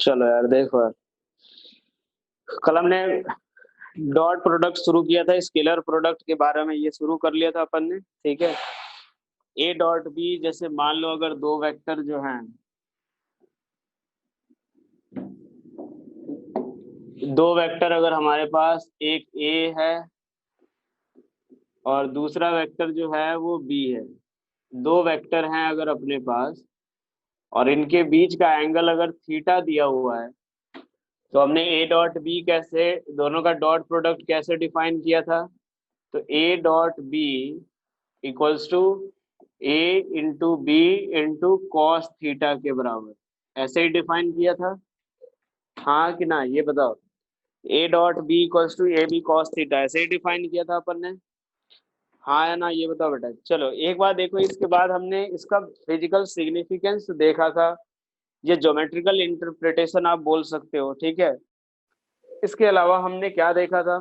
चलो यार देखो यार, कल हमने डॉट प्रोडक्ट शुरू किया था, स्केलर प्रोडक्ट के बारे में ये शुरू कर लिया था अपन ने। ठीक है। ए डॉट बी, जैसे मान लो अगर दो वेक्टर जो हैं, दो वेक्टर अगर हमारे पास एक ए है और दूसरा वेक्टर जो है वो बी है। दो वेक्टर हैं अगर अपने पास, और इनके बीच का एंगल अगर थीटा दिया हुआ है, तो हमने ए डॉट बी कैसे, दोनों का डॉट प्रोडक्ट कैसे डिफाइन किया था। तो A dot B equals to A into B into cos theta के बराबर, ऐसे ही डिफाइन किया था। हाँ कि ना, ये बताओ। A dot B equals to A B cos theta, ऐसे ही डिफाइन किया था अपन ने। हाँ या ना, ये बताओ बेटा। चलो एक बार देखो, इसके बाद हमने इसका फिजिकल सिग्निफिकेंस देखा था। ये ज्योमेट्रिकल इंटरप्रिटेशन आप बोल सकते हो, ठीक है। इसके अलावा हमने क्या देखा था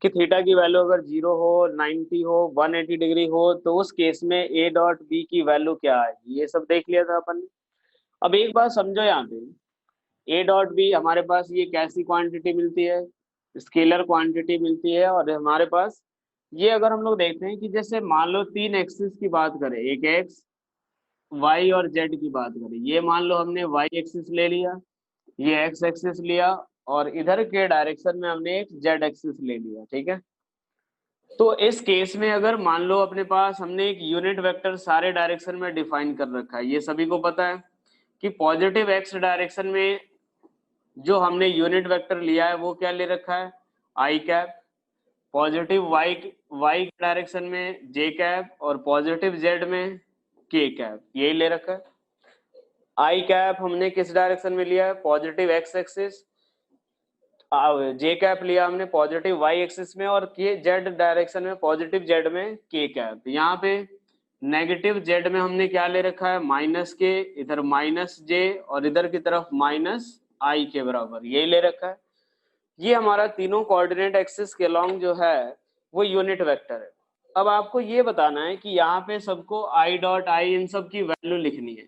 कि थीटा की वैल्यू अगर 0 हो, 90 हो, 180 डिग्री हो, तो उस केस में ए डॉट बी की वैल्यू क्या है, ये सब देख लिया था अपन ने। अब एक बात समझो, यहाँ पे ए डॉट बी हमारे पास ये कैसी क्वांटिटी मिलती है, स्केलर क्वांटिटी मिलती है। और हमारे पास ये अगर हम लोग देखते हैं कि जैसे मान लो तीन एक्सिस की बात करें, एक एक्स, वाई और जेड की बात करें, ये मान लो हमने वाई एक्सिस ले लिया, ये एक्स एक्सिस लिया, और इधर के डायरेक्शन में हमने एक जेड एक्सिस ले लिया, ठीक है। तो इस केस में अगर मान लो अपने पास हमने एक यूनिट वेक्टर सारे डायरेक्शन में डिफाइन कर रखा है, ये सभी को पता है कि पॉजिटिव एक्स डायरेक्शन में जो हमने यूनिट वेक्टर लिया है वो क्या ले रखा है, I cap. Positive Y Y direction में जे कैप, और पॉजिटिव जेड में के कैप, यही ले रखा है। आई कैप हमने किस डायरेक्शन में लिया है, पॉजिटिव एक्स एक्सिस। जे कैप लिया हमने पॉजिटिव वाई एक्सिस में, और के जेड डायरेक्शन में पॉजिटिव जेड में के कैप। यहाँ पे नेगेटिव जेड में हमने क्या ले रखा है, माइनस के, इधर माइनस जे, और इधर की तरफ माइनस आई के बराबर, यही ले रखा है। ये हमारा तीनों कोऑर्डिनेट एक्सिस के लॉन्ग जो है वो यूनिट वेक्टर है। अब आपको ये बताना है कि यहाँ पे सबको आई डॉट आई इन सब की वैल्यू लिखनी है।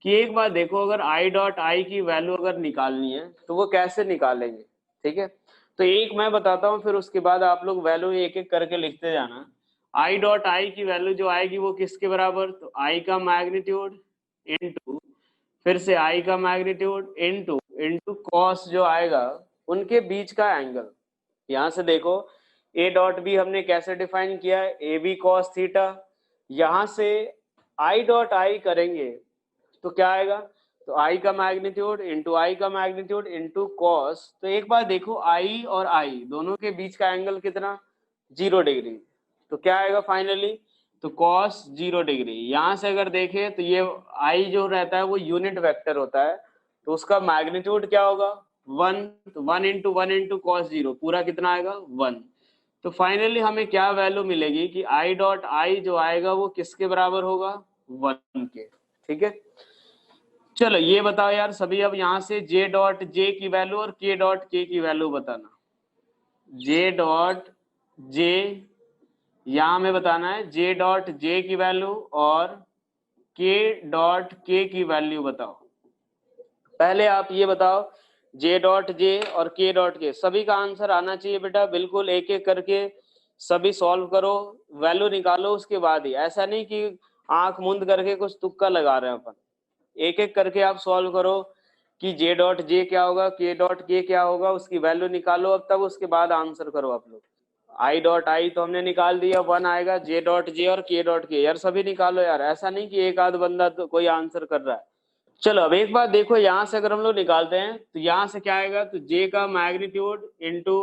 कि एक बार देखो, अगर आई डॉट आई की वैल्यू अगर निकालनी है तो वो कैसे निकालेंगे, ठीक है। तो एक मैं बताता हूँ, फिर उसके बाद आप लोग वैल्यू एक एक करके लिखते जाना। आई डॉट आई की वैल्यू जो आएगी वो किसके बराबर, तो आई का मैग्नीट्यूड इनटू, फिर से आई का मैग्नीट्यूड इनटू इनटू कॉस जो आएगा उनके बीच का एंगल। यहां से देखो, ए डॉट बी हमने कैसे डिफाइन किया है, ए बी कॉस थीटा। यहां से आई डॉट आई करेंगे तो क्या आएगा, तो आई का मैग्नीट्यूड इंटू आई का मैग्नीट्यूड इंटू कॉस। तो एक बार देखो, आई और आई दोनों के बीच का एंगल कितना, 0 डिग्री। तो क्या आएगा फाइनली, तो कॉस 0 डिग्री। यहां से अगर देखें तो ये आई जो रहता है वो यूनिट वेक्टर होता है, तो उसका मैग्नीट्यूड क्या होगा, 1। तो 1 इंटू 1 इंटू कॉस 0 पूरा कितना आएगा, 1। तो फाइनली हमें क्या वैल्यू मिलेगी कि आई डॉट आई जो आएगा वो किसके बराबर होगा, 1 के, ठीक है। चलो ये बताओ यार सभी, अब यहाँ से जे डॉट जे की वैल्यू और के डॉट के की वैल्यू बताना। जे डॉट जे, यहाँ हमें बताना है जे डॉट जे की वैल्यू और के डॉट के की वैल्यू बताओ। पहले आप ये बताओ, जे डॉट जे और के डॉट के सभी का आंसर आना चाहिए बेटा, बिल्कुल एक एक करके सभी सॉल्व करो, वैल्यू निकालो उसके बाद ही। ऐसा नहीं कि आंख मूंद करके कुछ तुक्का लगा रहे हैं अपन। एक एक करके आप सॉल्व करो कि जे डॉट जे क्या होगा, के डॉट के क्या होगा, उसकी वैल्यू निकालो अब, तब उसके बाद आंसर करो आप लोग। आई डॉट आई तो हमने निकाल दिया, 1 आएगा। जे डॉट जे और के डॉट के यार सभी निकालो यार, ऐसा नहीं कि एक आध बंदा तो कोई आंसर कर रहा है। चलो अब एक बात देखो, यहां से अगर हम लोग निकालते हैं तो यहां से क्या आएगा, तो जे का मैग्नीट्यूड इंटू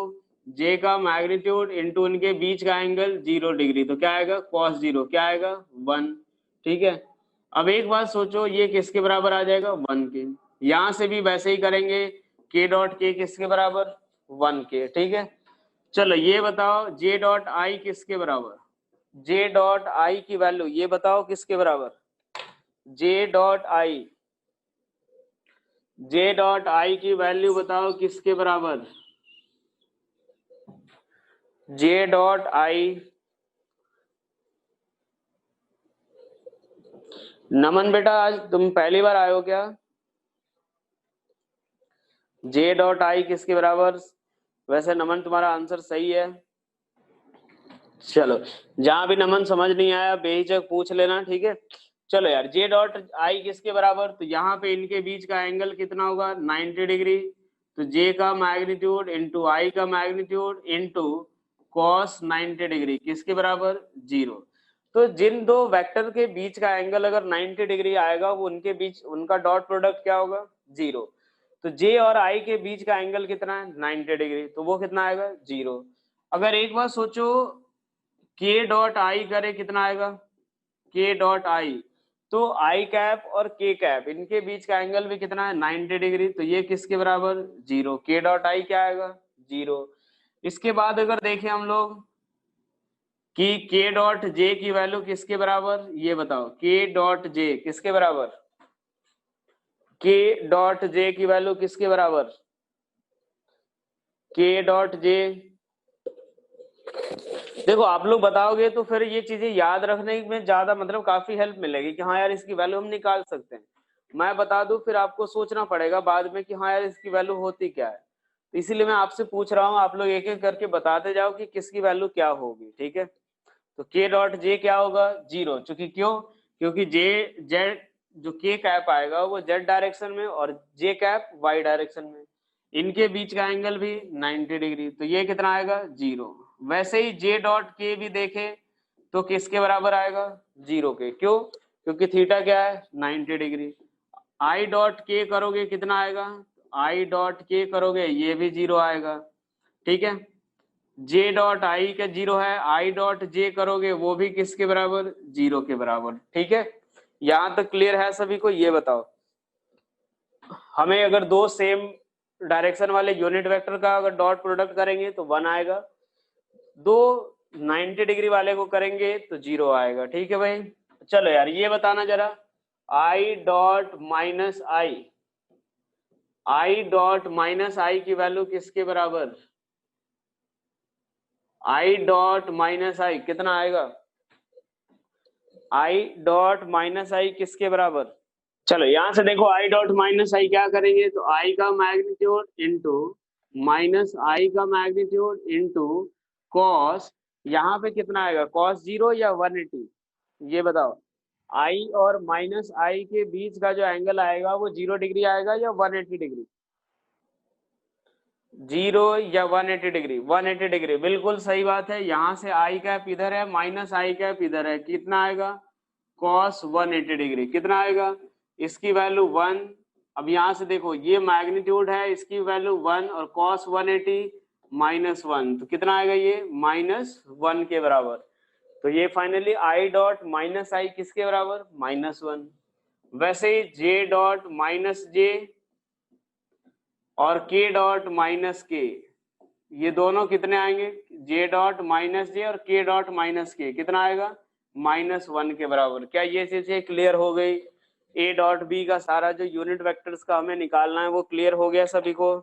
जे का मैग्नीट्यूड इंटू इनके बीच का एंगल 0 डिग्री, तो क्या आएगा, कॉस 0, क्या आएगा, 1, ठीक है। अब एक बात सोचो, ये किसके बराबर आ जाएगा, 1 के। यहां से भी वैसे ही करेंगे, के डॉट के किसके बराबर, 1 के, ठीक है। चलो ये बताओ, जे डॉट आई किसके बराबर, जे डॉट आई की वैल्यू ये बताओ किसके बराबर, J dot I, J dot I की वैल्यू बताओ किसके बराबर, जे डॉट आई। नमन बेटा, आज तुम पहली बार आए हो क्या, जे डॉट आई किसके बराबर? वैसे नमन तुम्हारा आंसर सही है। चलो, जहां भी नमन समझ नहीं आया बेहिचक पूछ लेना, ठीक है। चलो यार, जे डॉट आई किसके बराबर? तो यहाँ पे इनके बीच का एंगल कितना होगा? 90 डिग्री। तो जे का मैग्नीट्यूड इंटू आई का मैग्नीट्यूड इंटू कॉस 90 डिग्री किसके बराबर? 0। तो जिन दो वेक्टर के बीच का एंगल अगर 90 डिग्री आएगा, वो उनके बीच उनका डॉट प्रोडक्ट क्या होगा? 0। तो जे और आई के बीच का एंगल कितना है? 90 डिग्री, तो वो कितना आएगा? 0। अगर एक बार सोचो, के डॉट आई करे कितना आएगा? के डॉट आई, तो आई कैप और के कैप इनके बीच का एंगल भी कितना है? 90 डिग्री। तो ये किसके बराबर? 0। के डॉट आई क्या आएगा? 0। इसके बाद अगर देखें हम लोग कि के डॉट जे की वैल्यू किसके बराबर, ये बताओ। के डॉट जे किसके बराबर? के डॉट जे की वैल्यू किसके बराबर? के डॉट जे, देखो आप लोग बताओगे तो फिर ये चीजें याद रखने में ज्यादा मतलब काफी हेल्प मिलेगी कि हाँ यार इसकी वैल्यू हम निकाल सकते हैं। मैं बता दूं फिर आपको सोचना पड़ेगा बाद में कि हाँ यार इसकी वैल्यू होती क्या है। तो इसीलिए मैं आपसे पूछ रहा हूँ, आप लोग एक एक करके बताते जाओ कि किसकी वैल्यू क्या होगी, ठीक है। तो के डॉट जे क्या होगा? 0। चूंकि क्यों? क्योंकि जे जेड, जो के कैप आएगा वो जेड डायरेक्शन में और जे कैप वाई डायरेक्शन में, इनके बीच का एंगल भी 90 डिग्री। तो ये कितना आएगा? 0। वैसे ही जे डॉट के भी देखे तो किसके बराबर आएगा? 0 के। क्यों? क्योंकि थीटा क्या है? 90 डिग्री। आई डॉट के करोगे कितना आएगा? आई डॉट के करोगे ये भी 0 आएगा, ठीक है। जे डॉट आई का 0 है, आई डॉट जे करोगे वो भी किसके बराबर? 0 के बराबर, ठीक है। यहां तक क्लियर है सभी को? ये बताओ, हमें अगर दो सेम डायरेक्शन वाले यूनिट वेक्टर का अगर डॉट प्रोडक्ट करेंगे तो 1 आएगा, दो 90 डिग्री वाले को करेंगे तो 0 आएगा, ठीक है भाई। चलो यार ये बताना जरा, I dot minus I, I dot minus I की वैल्यू किसके बराबर? आई डॉट माइनस आई कितना आएगा? आई डॉट माइनस आई किसके बराबर? चलो यहां से देखो, आई डॉट माइनस आई क्या करेंगे? तो आई का मैग्नीट्यूड इंटू माइनस आई का मैग्नीट्यूड इंटू कॉस, यहाँ पे कितना आएगा? कॉस 0 या 180? ये बताओ, आई और माइनस आई के बीच का जो एंगल आएगा वो 0 डिग्री आएगा या 180 डिग्री? 0 या 180 डिग्री? 180 डिग्री, बिल्कुल सही बात है। यहाँ से आई कैप इधर है, माइनस आई कैप इधर है, कितना आएगा? Cos 180 degree. कितना आएगा? इसकी वैल्यू 1। अब यहाँ से देखो, ये मैग्नीट्यूड है, इसकी वैल्यू 1 और कॉस 180 माइनस 1, तो कितना आएगा? ये माइनस 1 के बराबर। तो ये फाइनली आई डॉट माइनस आई किसके बराबर? माइनस 1। वैसे ही जे डॉट माइनस जे और के डॉट माइनस के, ये दोनों कितने आएंगे? जे डॉट माइनस जे और के डॉट माइनस के कितना आएगा? माइनस 1 के बराबर। क्या ये चीजें क्लियर हो गई? ए डॉट बी का सारा जो यूनिट वेक्टर्स का हमें निकालना है वो क्लियर हो गया सभी को?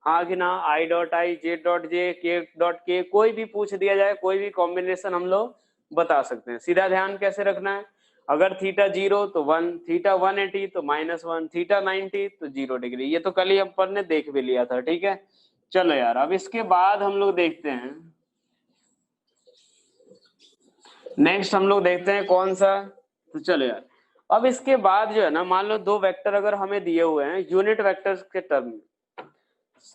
हाँ कि ना? आई डॉट आई, जे डॉट जे, के डॉट के, कोई भी पूछ दिया जाए, कोई भी कॉम्बिनेशन हम लोग बता सकते हैं। सीधा ध्यान कैसे रखना है, अगर थीटा 0 तो 1, थीटा 180 तो -1, थीटा 90 तो 0 डिग्री। ये तो कल ही अपन ने देख भी लिया था, ठीक है। चलो यार, अब इसके बाद हम लोग देखते हैं, नेक्स्ट हम लोग देखते हैं कौन सा। तो चलो यार, अब इसके बाद जो है ना, मान लो दो वेक्टर अगर हमें दिए हुए हैं यूनिट वेक्टर्स के टर्म में,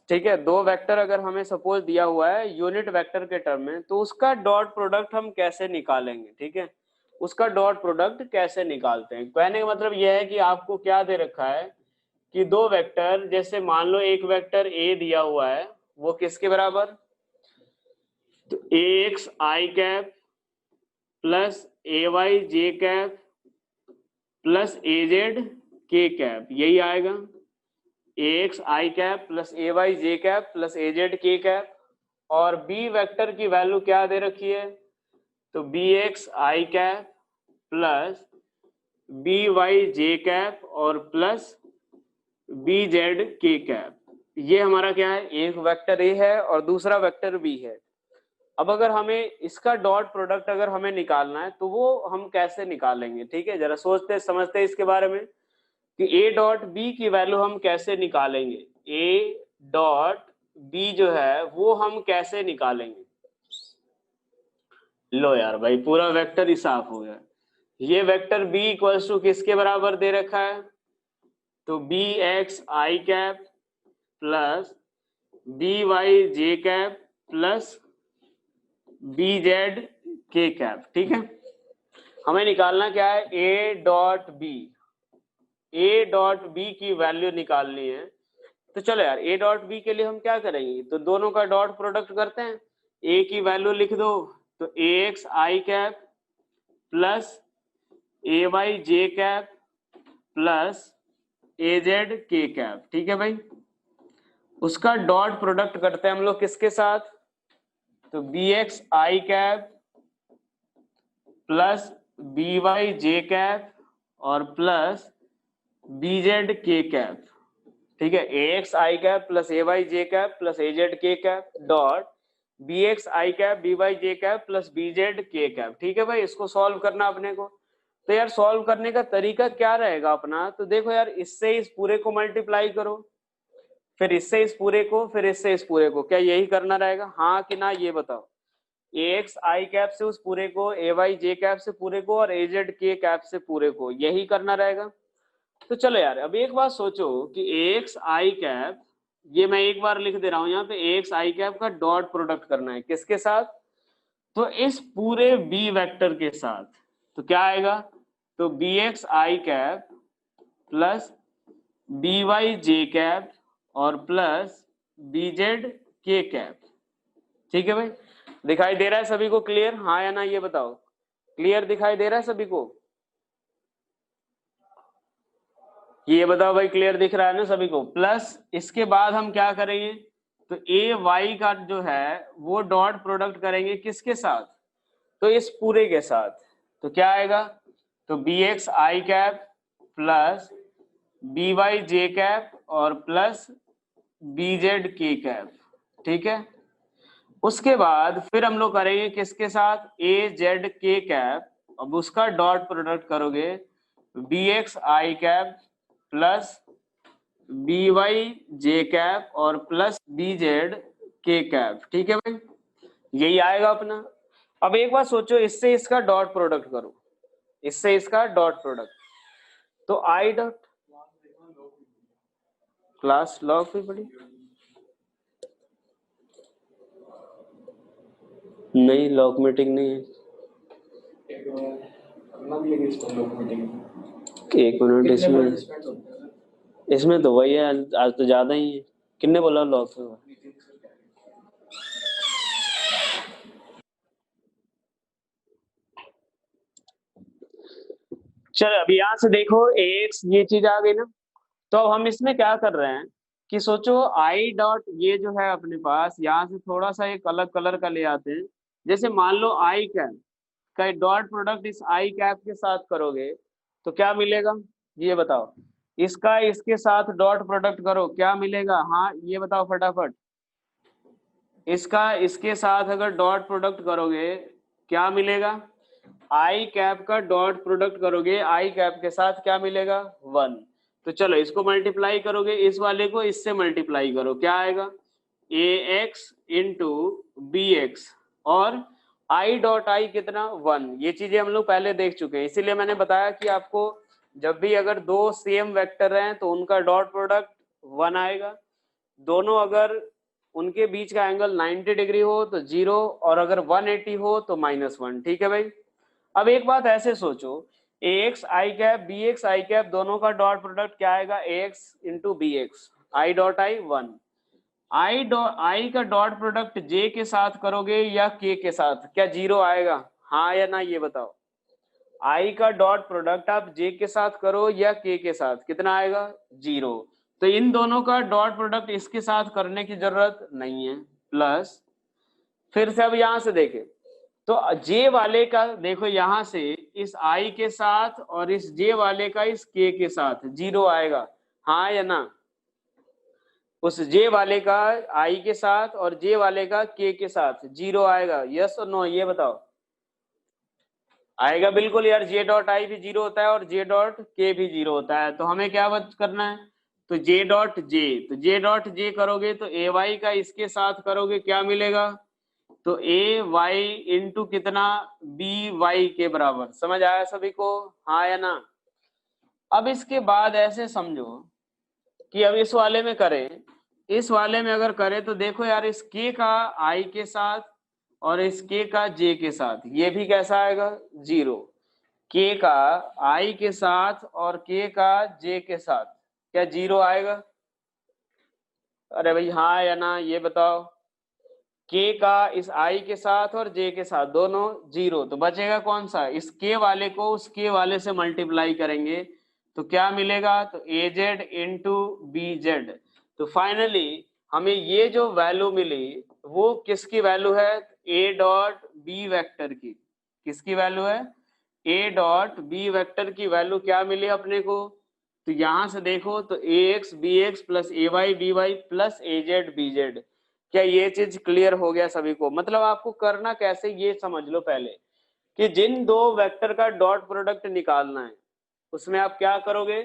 ठीक है। दो वेक्टर अगर हमें सपोज दिया हुआ है यूनिट वेक्टर के टर्म में, तो उसका डॉट प्रोडक्ट हम कैसे निकालेंगे, ठीक है। उसका डॉट प्रोडक्ट कैसे निकालते हैं, कहने का मतलब यह है कि आपको क्या दे रखा है कि दो वेक्टर, जैसे मान लो एक वेक्टर ए दिया हुआ है, वो किसके बराबर? तो ए X I cap plus A Y J cap plus A Z के कैप, यही आएगा। A X I cap plus A Y J cap plus A Z के कैप। और बी वेक्टर की वैल्यू क्या दे रखी है? तो B X I cap plus B Y J cap और प्लस बी जेड के कैप। ये हमारा क्या है? एक वेक्टर ए है और दूसरा वेक्टर बी है। अब अगर हमें इसका डॉट प्रोडक्ट अगर हमें निकालना है तो वो हम कैसे निकालेंगे, ठीक है। जरा सोचते समझते इसके बारे में कि ए डॉट बी की वैल्यू हम कैसे निकालेंगे। ए डॉट बी जो है वो हम कैसे निकालेंगे। लो यार भाई पूरा वेक्टर ही साफ हो गया। ये वेक्टर बी इक्वल्स टू किसके बराबर दे रखा है, तो B X I cap plus B Y J cap plus B Z के कैप। ठीक है, हमें निकालना क्या है, A dot B. A dot B की वैल्यू निकालनी है। तो चलो यार ए डॉट बी के लिए हम क्या करेंगे, तो दोनों का डॉट प्रोडक्ट करते हैं। ए की वैल्यू लिख दो, तो ए X I cap plus A Y J cap plus A Z के कैप। ठीक है भाई, उसका डॉट प्रोडक्ट करते हैं हम लोग किसके साथ, तो B X I cap plus B Y J cap और प्लस बी जेड के कैप। ठीक है, ए X I cap plus A Y J cap plus A Z के cap dot B X I cap B Y J cap plus B Z के cap. ठीक है भाई, इसको सॉल्व करना अपने को। तो यार सॉल्व करने का तरीका क्या रहेगा अपना, तो देखो यार इससे इस पूरे को मल्टीप्लाई करो, फिर इससे इस पूरे को, फिर इससे इस पूरे को, क्या यही करना रहेगा, हाँ कि ना ये बताओ। ए एक्स आई कैप से उस पूरे को, ए वाई जे कैप से पूरे को और ए जेड के कैप से पूरे को, यही करना रहेगा। तो चलो यार अब एक बात सोचो कि ए एक्स आई कैप, ये मैं एक बार लिख दे रहा हूं यहाँ पे, ए एक्स आई कैप का डॉट प्रोडक्ट करना है किसके साथ, तो इस पूरे बी वेक्टर के साथ। तो क्या आएगा, तो B X I cap plus B Y J cap और प्लस बी जेड के कैप। ठीक है भाई, दिखाई दे रहा है सभी को क्लियर, हाँ या ना ये बताओ, क्लियर दिखाई दे रहा है सभी को, ये बताओ भाई क्लियर दिख रहा है ना सभी को। प्लस इसके बाद हम क्या करेंगे, तो ए वाई का जो है वो डॉट प्रोडक्ट करेंगे किसके साथ, तो इस पूरे के साथ। तो क्या आएगा, तो B X I cap plus B Y J cap और प्लस बी जेड के कैप। ठीक है, उसके बाद फिर हम लोग करेंगे किसके साथ, ए जेड के कैप, अब उसका डॉट प्रोडक्ट करोगे B X I cap plus B Y J cap और प्लस बी जेड के कैप। ठीक है भाई, यही आएगा अपना। अब एक बार सोचो, इससे इसका डॉट प्रोडक्ट करो, इससे इसका डॉट प्रोडक्ट, तो आई डॉट क्लास लॉग भी पड़ी नहीं, लॉग मीटिंग नहीं है, एक मिनट, इसमें तो वही है, आज तो ज्यादा ही है। किन्ने बोला लॉग से, चलो अभी यहां से देखो एक्स ये चीज आ गई ना। तो अब हम इसमें क्या कर रहे हैं कि सोचो आई डॉट ये जो है अपने पास, यहाँ से थोड़ा सा एक अलग कलर का ले आते हैं। जैसे मान लो आई कैप का डॉट प्रोडक्ट इस आई कैप के साथ करोगे तो क्या मिलेगा, ये बताओ। इसका इसके साथ डॉट प्रोडक्ट करो क्या मिलेगा, हाँ ये बताओ फटाफट। इसका इसके साथ अगर डॉट प्रोडक्ट करोगे क्या मिलेगा, आई कैप का डॉट प्रोडक्ट करोगे आई कैप के साथ क्या मिलेगा, 1। तो चलो इसको मल्टीप्लाई करोगे, इस वाले को इससे मल्टीप्लाई करो, क्या आएगा, A X into B x और आई डॉट आई कितना 1। ये चीजें हम लोग पहले देख चुके हैं, इसीलिए मैंने बताया कि आपको जब भी अगर दो सेम वेक्टर हैं तो उनका डॉट प्रोडक्ट 1 आएगा। दोनों अगर उनके बीच का एंगल 90 डिग्री हो तो 0 और अगर 180 हो तो -1। ठीक है भाई, अब एक बात ऐसे सोचो, A X I cap B X I cap दोनों का डॉट प्रोडक्ट क्या आएगा, A X into B X, I dot I 1। I का डॉट प्रोडक्ट जे के साथ करोगे या के साथ, क्या 0 आएगा, हाँ या ना ये बताओ। आई का डॉट प्रोडक्ट आप जे के साथ करो या के साथ, कितना आएगा, 0। तो इन दोनों का डॉट प्रोडक्ट इसके साथ करने की जरूरत नहीं है। प्लस फिर से अब यहां से देखें तो जे वाले का देखो यहां से इस आई के साथ और इस जे वाले का इस के साथ 0 आएगा, हाँ या ना। उस जे वाले का आई के साथ और जे वाले का के साथ 0 आएगा, यस और नो ये बताओ। आएगा बिल्कुल यार, जे डॉट आई भी 0 होता है और जे डॉट के भी 0 होता है। तो हमें क्या करना है, तो जे डॉट जे, तो जे डॉट जे करोगे तो ए वाई का इसके साथ करोगे क्या मिलेगा, तो ए वाई इंटू कितना, बी वाई के बराबर। समझ आया सभी को, हाँ या ना। अब इसके बाद ऐसे समझो कि अब इस वाले में करें, इस वाले में अगर करें तो देखो यार, इस के का आई के साथ और इस के का जे के साथ, ये भी कैसा आएगा, जीरो। के का आई के साथ और के का जे के साथ क्या जीरो आएगा, अरे भाई हाँ या ना ये बताओ। के का इस आई के साथ और जे के साथ दोनों जीरो, तो बचेगा कौन सा, इस के वाले को उस के वाले से मल्टीप्लाई करेंगे तो क्या मिलेगा, तो ए जेड इंटू बी जेड। तो फाइनली हमें ये जो वैल्यू मिली वो किसकी वैल्यू है, ए डॉट बी वेक्टर की। किसकी वैल्यू है, ए डॉट बी वेक्टर की वैल्यू क्या मिली अपने को। तो यहां से देखो तो ए एक्स बी एक्स प्लस ए वाई बी वाई प्लस ए जेड बी जेड। क्या ये चीज क्लियर हो गया सभी को, मतलब आपको करना कैसे ये समझ लो पहले, कि जिन दो वेक्टर का डॉट प्रोडक्ट निकालना है उसमें आप क्या करोगे,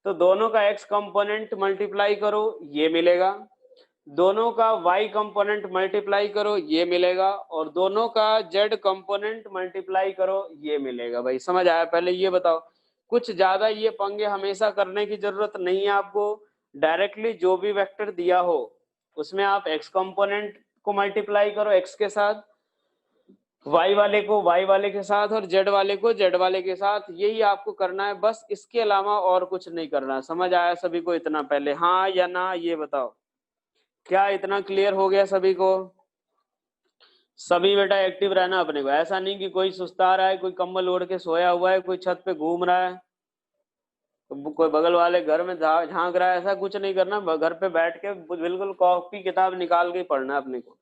तो दोनों का एक्स कंपोनेंट मल्टीप्लाई करो ये मिलेगा, दोनों का y कंपोनेंट मल्टीप्लाई करो ये मिलेगा, और दोनों का z कंपोनेंट मल्टीप्लाई करो ये मिलेगा। भाई समझ आया, पहले ये बताओ, कुछ ज्यादा ये पंगे हमेशा करने की जरूरत नहीं है आपको। डायरेक्टली जो भी वेक्टर दिया हो उसमें आप x कंपोनेंट को मल्टीप्लाई करो x के साथ, y वाले को y वाले के साथ और z वाले को z वाले के साथ, यही आपको करना है बस, इसके अलावा और कुछ नहीं करना। समझ आया सभी को इतना पहले, हाँ या ना ये बताओ, क्या इतना क्लियर हो गया सभी को। सभी बेटा एक्टिव रहना अपने को, ऐसा नहीं कि कोई सुस्ता रहा है, कोई कंबल ओढ़ के सोया हुआ है, कोई छत पे घूम रहा है, कोई बगल वाले घर में झांक रहा है, ऐसा कुछ नहीं करना। घर पे बैठ के बिल्कुल कॉपी किताब निकाल के पढ़ना है अपने को।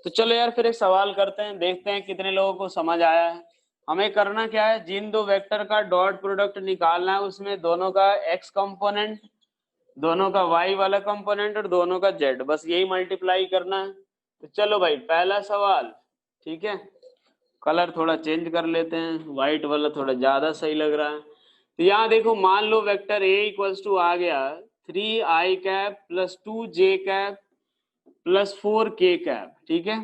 तो चलो यार फिर एक सवाल करते हैं, देखते हैं कितने लोगों को समझ आया है। हमें करना क्या है, जिन दो वेक्टर का डॉट प्रोडक्ट निकालना है उसमें दोनों का एक्स कंपोनेंट, दोनों का y वाला कंपोनेंट और दोनों का z, बस यही मल्टीप्लाई करना है। तो चलो भाई पहला सवाल, ठीक है, कलर थोड़ा चेंज कर लेते हैं, व्हाइट वाला थोड़ा ज्यादा सही लग रहा है। तो यहाँ देखो मान लो वेक्टर a इक्वल्स टू आ गया 3i cap plus 2j cap plus 4k cap, ठीक है,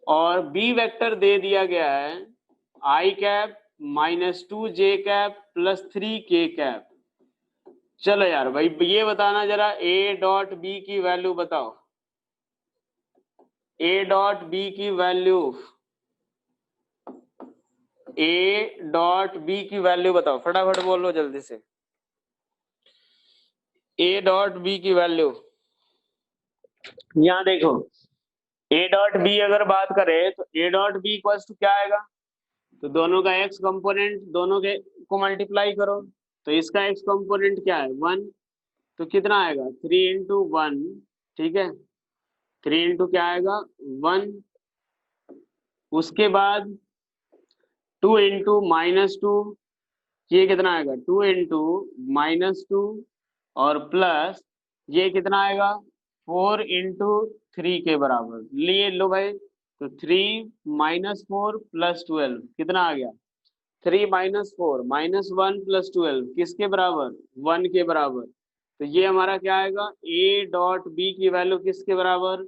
और b वेक्टर दे दिया गया है i cap minus 2j cap plus 3k cap. चलो यार भाई ये बताना जरा, ए डॉट बी की वैल्यू बताओ, ए डॉट बी की वैल्यू, ए डॉट बी की वैल्यू बताओ, फटाफट बोलो जल्दी से, ए डॉट बी की वैल्यू। यहाँ देखो ए डॉट बी अगर बात करें तो A dot B equals to क्या आएगा, तो दोनों का एक्स कंपोनेंट दोनों के को मल्टीप्लाई करो, तो इसका एक्स कंपोनेंट क्या है 1, तो कितना आएगा 3 इंटू 1, ठीक है, 3 इंटू क्या आएगा 1, उसके बाद 2 इंटू माइनस 2, ये कितना आएगा 2 इंटू माइनस 2, और प्लस ये कितना आएगा 4 इंटू 3 के बराबर, लिए लो भाई, तो 3 माइनस 4 प्लस 12 कितना आ गया, 3 माइनस 4 माइनस 1 प्लस 12 किसके बराबर, 1 के बराबर। तो ये हमारा क्या आएगा, ए डॉट बी की वैल्यू किसके बराबर,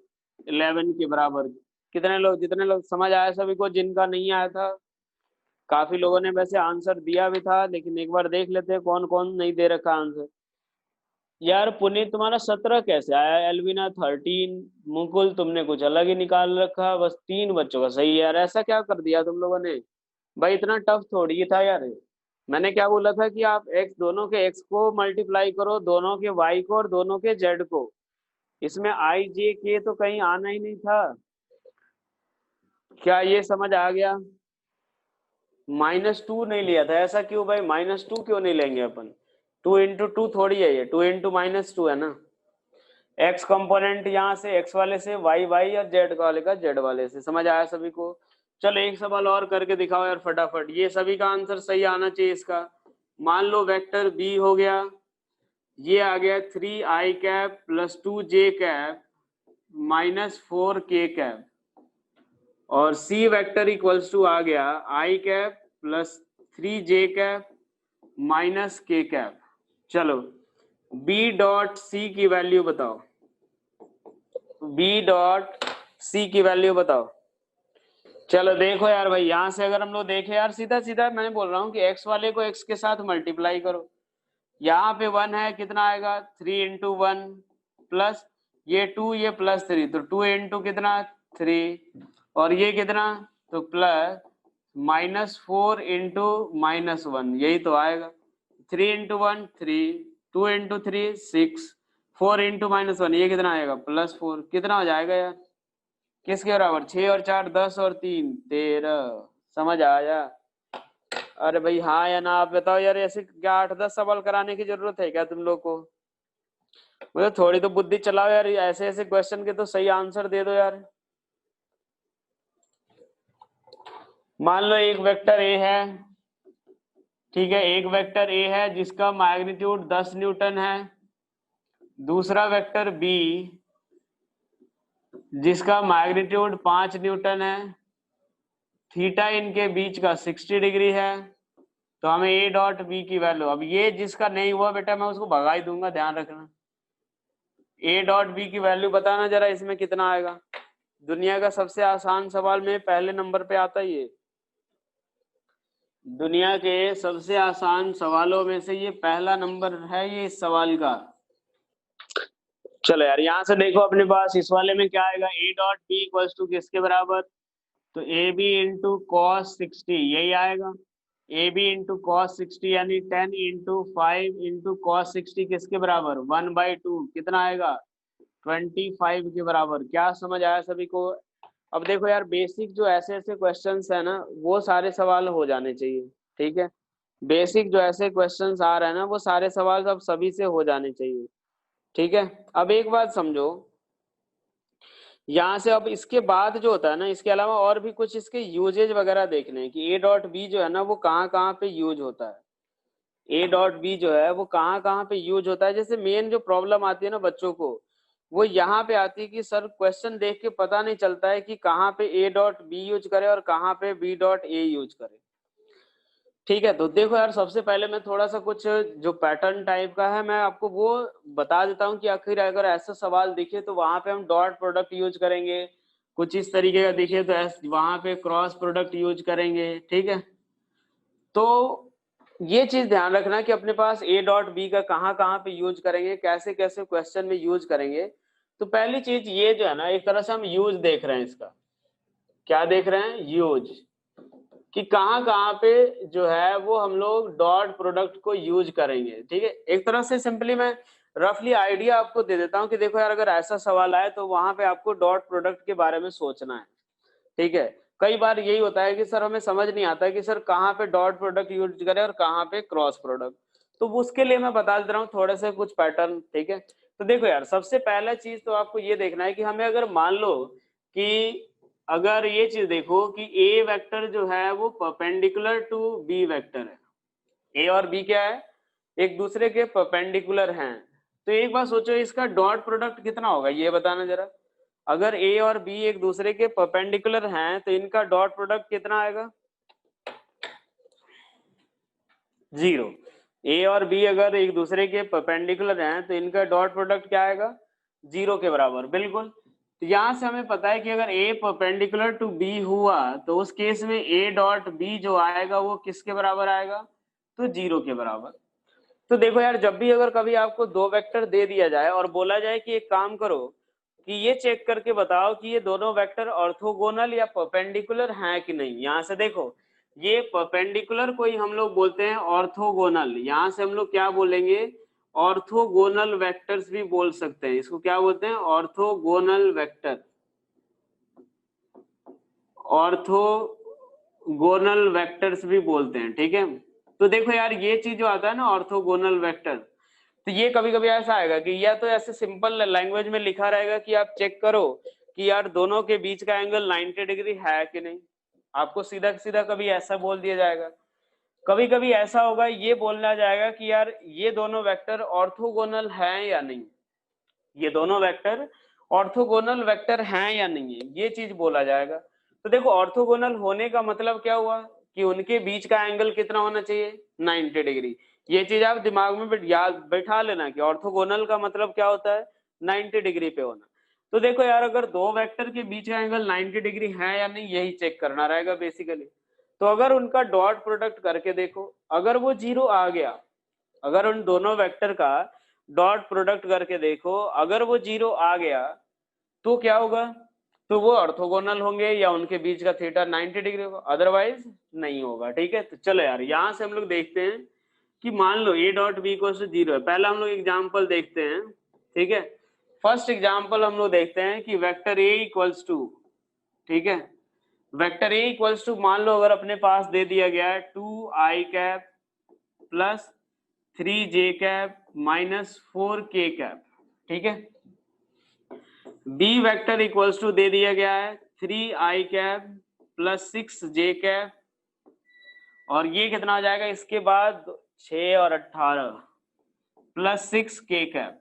11 के बराबर। कितने लोग, जितने लोग समझ आया सभी को, जिनका नहीं आया था, काफी लोगों ने वैसे आंसर दिया भी था, लेकिन एक बार देख लेते हैं कौन कौन नहीं दे रखा आंसर। यार पुनीत तुम्हारा 17 कैसे आया, एल्विना 13, मुकुल तुमने कुछ अलग ही निकाल रखा, बस 3 बच्चों का सही है यार, ऐसा क्या कर दिया तुम लोगों ने। भाई इतना टफ थोड़ी था यार, मैंने क्या बोला था कि आप एक्स, दोनों के एक्स को मल्टीप्लाई करो, दोनों के वाई को और दोनों के जेड को, इसमें आई जे के तो कहीं आना ही नहीं था। क्या ये समझ आ गया, -2 नहीं लिया था, ऐसा क्यों भाई, -2 क्यों नहीं लेंगे अपन, 2 इंटू 2 थोड़ी है ये, 2 इंटू -2 है ना। एक्स कंपोनेंट यहाँ से एक्स वाले से, वाई वाई और जेड वाले का जेड वाले से। समझ आया सभी को। चलो एक सवाल और करके दिखाओ यार फटाफट, ये सभी का आंसर सही आना चाहिए इसका। मान लो वेक्टर बी हो गया, ये आ गया 3i cap plus 2j cap minus 4k cap, और सी वेक्टर इक्वल्स टू आ गया i cap plus 3j cap minus k cap. चलो बी डॉट सी की वैल्यू बताओ, बी डॉट सी की वैल्यू बताओ। चलो देखो यार भाई, यहां से अगर हम लोग देखें यार, सीधा सीधा मैं बोल रहा हूँ कि x वाले को x के साथ मल्टीप्लाई करो। यहाँ पे 1 है, कितना आएगा 3 इंटू 1 प्लस ये 2, ये प्लस 3, तो 2 इंटू कितना 3, और ये कितना तो प्लस -4 इंटू -1, यही तो आएगा। 3 इंटू 1 3, 2 इंटू 3 6, 4 इंटू -1, ये कितना आएगा +4, कितना हो जाएगा यार किसके बराबर, 6 और 4 10 और 3 13। समझ आया? अरे भाई हाँ या ना आप बताओ यार, ऐसे क्या 8-10 सवाल कराने की जरूरत है क्या तुम लोग को? मुझे थोड़ी तो बुद्धि चलाओ यार, ऐसे ऐसे क्वेश्चन के तो सही आंसर दे दो यार। मान लो एक वेक्टर ए है, ठीक है, एक वेक्टर ए है जिसका मैग्नीट्यूड 10 न्यूटन है, दूसरा वेक्टर बी जिसका मैग्नीट्यूड 5 न्यूटन है, थीटा इनके बीच का 60 डिग्री है, तो हमें ए डॉट बी की वैल्यू, अब ये जिसका नहीं हुआ बेटा मैं उसको भगा ही दूंगा, ध्यान रखना। ए डॉट बी की वैल्यू बताना जरा, इसमें कितना आएगा। दुनिया का सबसे आसान सवाल में पहले नंबर पे आता ही है, दुनिया के सबसे आसान सवालों में से ये पहला नंबर है ये इस सवाल का। चलो यार यहां से देखो अपने पास इस वाले में क्या आएगा, A dot B equals to किसके बराबर, तो ए बी इंटू कॉस 60, यही आएगा। ए बी इंटू कॉस 60 यानी 10 इंटू 5 इंटू कॉस 60 किसके बराबर 1/2, कितना आएगा 25 के बराबर। क्या समझ आया सभी को? अब देखो यार, बेसिक जो ऐसे ऐसे क्वेश्चंस है ना वो सारे सवाल हो जाने चाहिए, ठीक है। बेसिक जो ऐसे क्वेश्चंस आ रहे हैं ना वो सारे सवाल सब सभी से हो जाने चाहिए, ठीक है। अब एक बात समझो, यहाँ से अब इसके बाद जो होता है ना, इसके अलावा और भी कुछ इसके यूजेज वगैरह देखने हैं कि ए डॉट बी जो है ना वो कहाँ कहाँ पे यूज होता है। ए डॉट बी जो है वो कहाँ कहाँ पे यूज होता है। जैसे मेन जो प्रॉब्लम आती है ना बच्चों को, वो यहाँ पे आती है कि सर क्वेश्चन देख के पता नहीं चलता है कि कहाँ पे ए डॉट बी यूज करे और कहाँ पे बी डॉट ए यूज करे, ठीक है। तो देखो यार, सबसे पहले मैं थोड़ा सा कुछ जो पैटर्न टाइप का है मैं आपको वो बता देता हूँ कि आखिर अगर ऐसा सवाल दिखे तो वहां पे हम डॉट प्रोडक्ट यूज करेंगे, कुछ इस तरीके का दिखे तो वहां पे क्रॉस प्रोडक्ट यूज करेंगे, ठीक है। तो ये चीज ध्यान रखना कि अपने पास ए डॉट बी का कहाँ कहाँ पे यूज करेंगे, कैसे कैसे क्वेश्चन में यूज करेंगे। तो पहली चीज ये जो है ना, एक तरह से हम यूज देख रहे हैं इसका, क्या देख रहे हैं यूज, कि कहाँ कहाँ पे जो है वो हम लोग डॉट प्रोडक्ट को यूज करेंगे, ठीक है। एक तरह से सिंपली मैं रफली आइडिया आपको दे देता हूँ कि देखो यार, अगर ऐसा सवाल आए तो वहां पे आपको डॉट प्रोडक्ट के बारे में सोचना है, ठीक है। कई बार यही होता है कि सर हमें समझ नहीं आता कि सर कहाँ पे डॉट प्रोडक्ट यूज करें और कहाँ पे क्रॉस प्रोडक्ट, तो उसके लिए मैं बता दे रहा हूँ थोड़े से कुछ पैटर्न, ठीक है। तो देखो यार, सबसे पहला चीज तो आपको ये देखना है कि हमें अगर मान लो कि अगर ये चीज देखो कि ए वेक्टर जो है वो परपेंडिकुलर टू बी वेक्टर है, ए और बी क्या है एक दूसरे के परपेंडिकुलर हैं, तो एक बार सोचो इसका डॉट प्रोडक्ट कितना होगा ये बताना जरा। अगर ए और बी एक दूसरे के परपेंडिकुलर हैं तो इनका डॉट प्रोडक्ट कितना आएगा 0। ए और बी अगर एक दूसरे के परपेंडिकुलर हैं तो इनका डॉट प्रोडक्ट क्या आएगा 0 के बराबर, बिल्कुल। तो यहां से हमें पता है कि अगर ए परपेंडिकुलर टू बी हुआ तो उस केस में ए डॉट बी जो आएगा वो किसके बराबर आएगा, तो 0 के बराबर। तो देखो यार, जब भी अगर कभी आपको दो वेक्टर दे दिया जाए और बोला जाए कि एक काम करो कि ये चेक करके बताओ कि ये दोनों वेक्टर ऑर्थोगोनल या परपेंडिकुलर हैं कि नहीं, यहां से देखो ये परपेंडिकुलर को ही हम लोग बोलते हैं ऑर्थोगोनल, यहां से हम लोग क्या बोलेंगे ऑर्थोगोनल वेक्टर्स भी बोल सकते हैं, इसको क्या बोलते हैं ऑर्थोगोनल वेक्टर, ऑर्थोगोनल वेक्टर्स भी बोलते हैं, ठीक है। तो देखो यार, ये चीज जो आता है ना ऑर्थोगोनल वेक्टर, तो ये कभी कभी ऐसा आएगा कि या तो ऐसे सिंपल लैंग्वेज में लिखा रहेगा कि आप चेक करो कि यार दोनों के बीच का एंगल 90 डिग्री है कि नहीं, आपको सीधा सीधा कभी ऐसा बोल दिया जाएगा। कभी कभी ऐसा होगा ये बोलना जाएगा कि यार ये दोनों वेक्टर ऑर्थोगोनल हैं या नहीं, ये दोनों वेक्टर ऑर्थोगोनल वेक्टर हैं या नहीं है, ये चीज बोला जाएगा। तो देखो ऑर्थोगोनल होने का मतलब क्या हुआ कि उनके बीच का एंगल कितना होना चाहिए, 90 डिग्री। ये चीज आप दिमाग में याद बैठा लेना कि ऑर्थोगोनल का मतलब क्या होता है, 90 डिग्री पे होना। तो देखो यार, अगर दो वेक्टर के बीच का एंगल 90 डिग्री है या नहीं, यही चेक करना रहेगा बेसिकली। तो अगर उनका डॉट प्रोडक्ट करके देखो, अगर वो 0 आ गया, अगर उन दोनों वेक्टर का डॉट प्रोडक्ट करके देखो, अगर वो 0 आ गया तो क्या होगा, तो वो ऑर्थोगोनल होंगे या उनके बीच का थीटा 90 डिग्री होगा, अदरवाइज नहीं होगा। ठीक है, तो चलो यार यहां से हम लोग देखते हैं कि मान लो A dot B equal to 0 है। पहला हम लोग एग्जाम्पल देखते हैं। ठीक है, फर्स्ट एग्जाम्पल हम लोग देखते हैं कि वेक्टर ए इक्वल्स टू, ठीक है, वेक्टर ए इक्वल्स टू मान लो अगर अपने पास दे दिया गया है 2i cap plus 3j cap minus 4k cap. ठीक है, बी वेक्टर इक्वल्स टू दे दिया गया है 3i cap plus 6j cap, और ये कितना हो जाएगा इसके बाद 6 और 18 प्लस 6k कैप।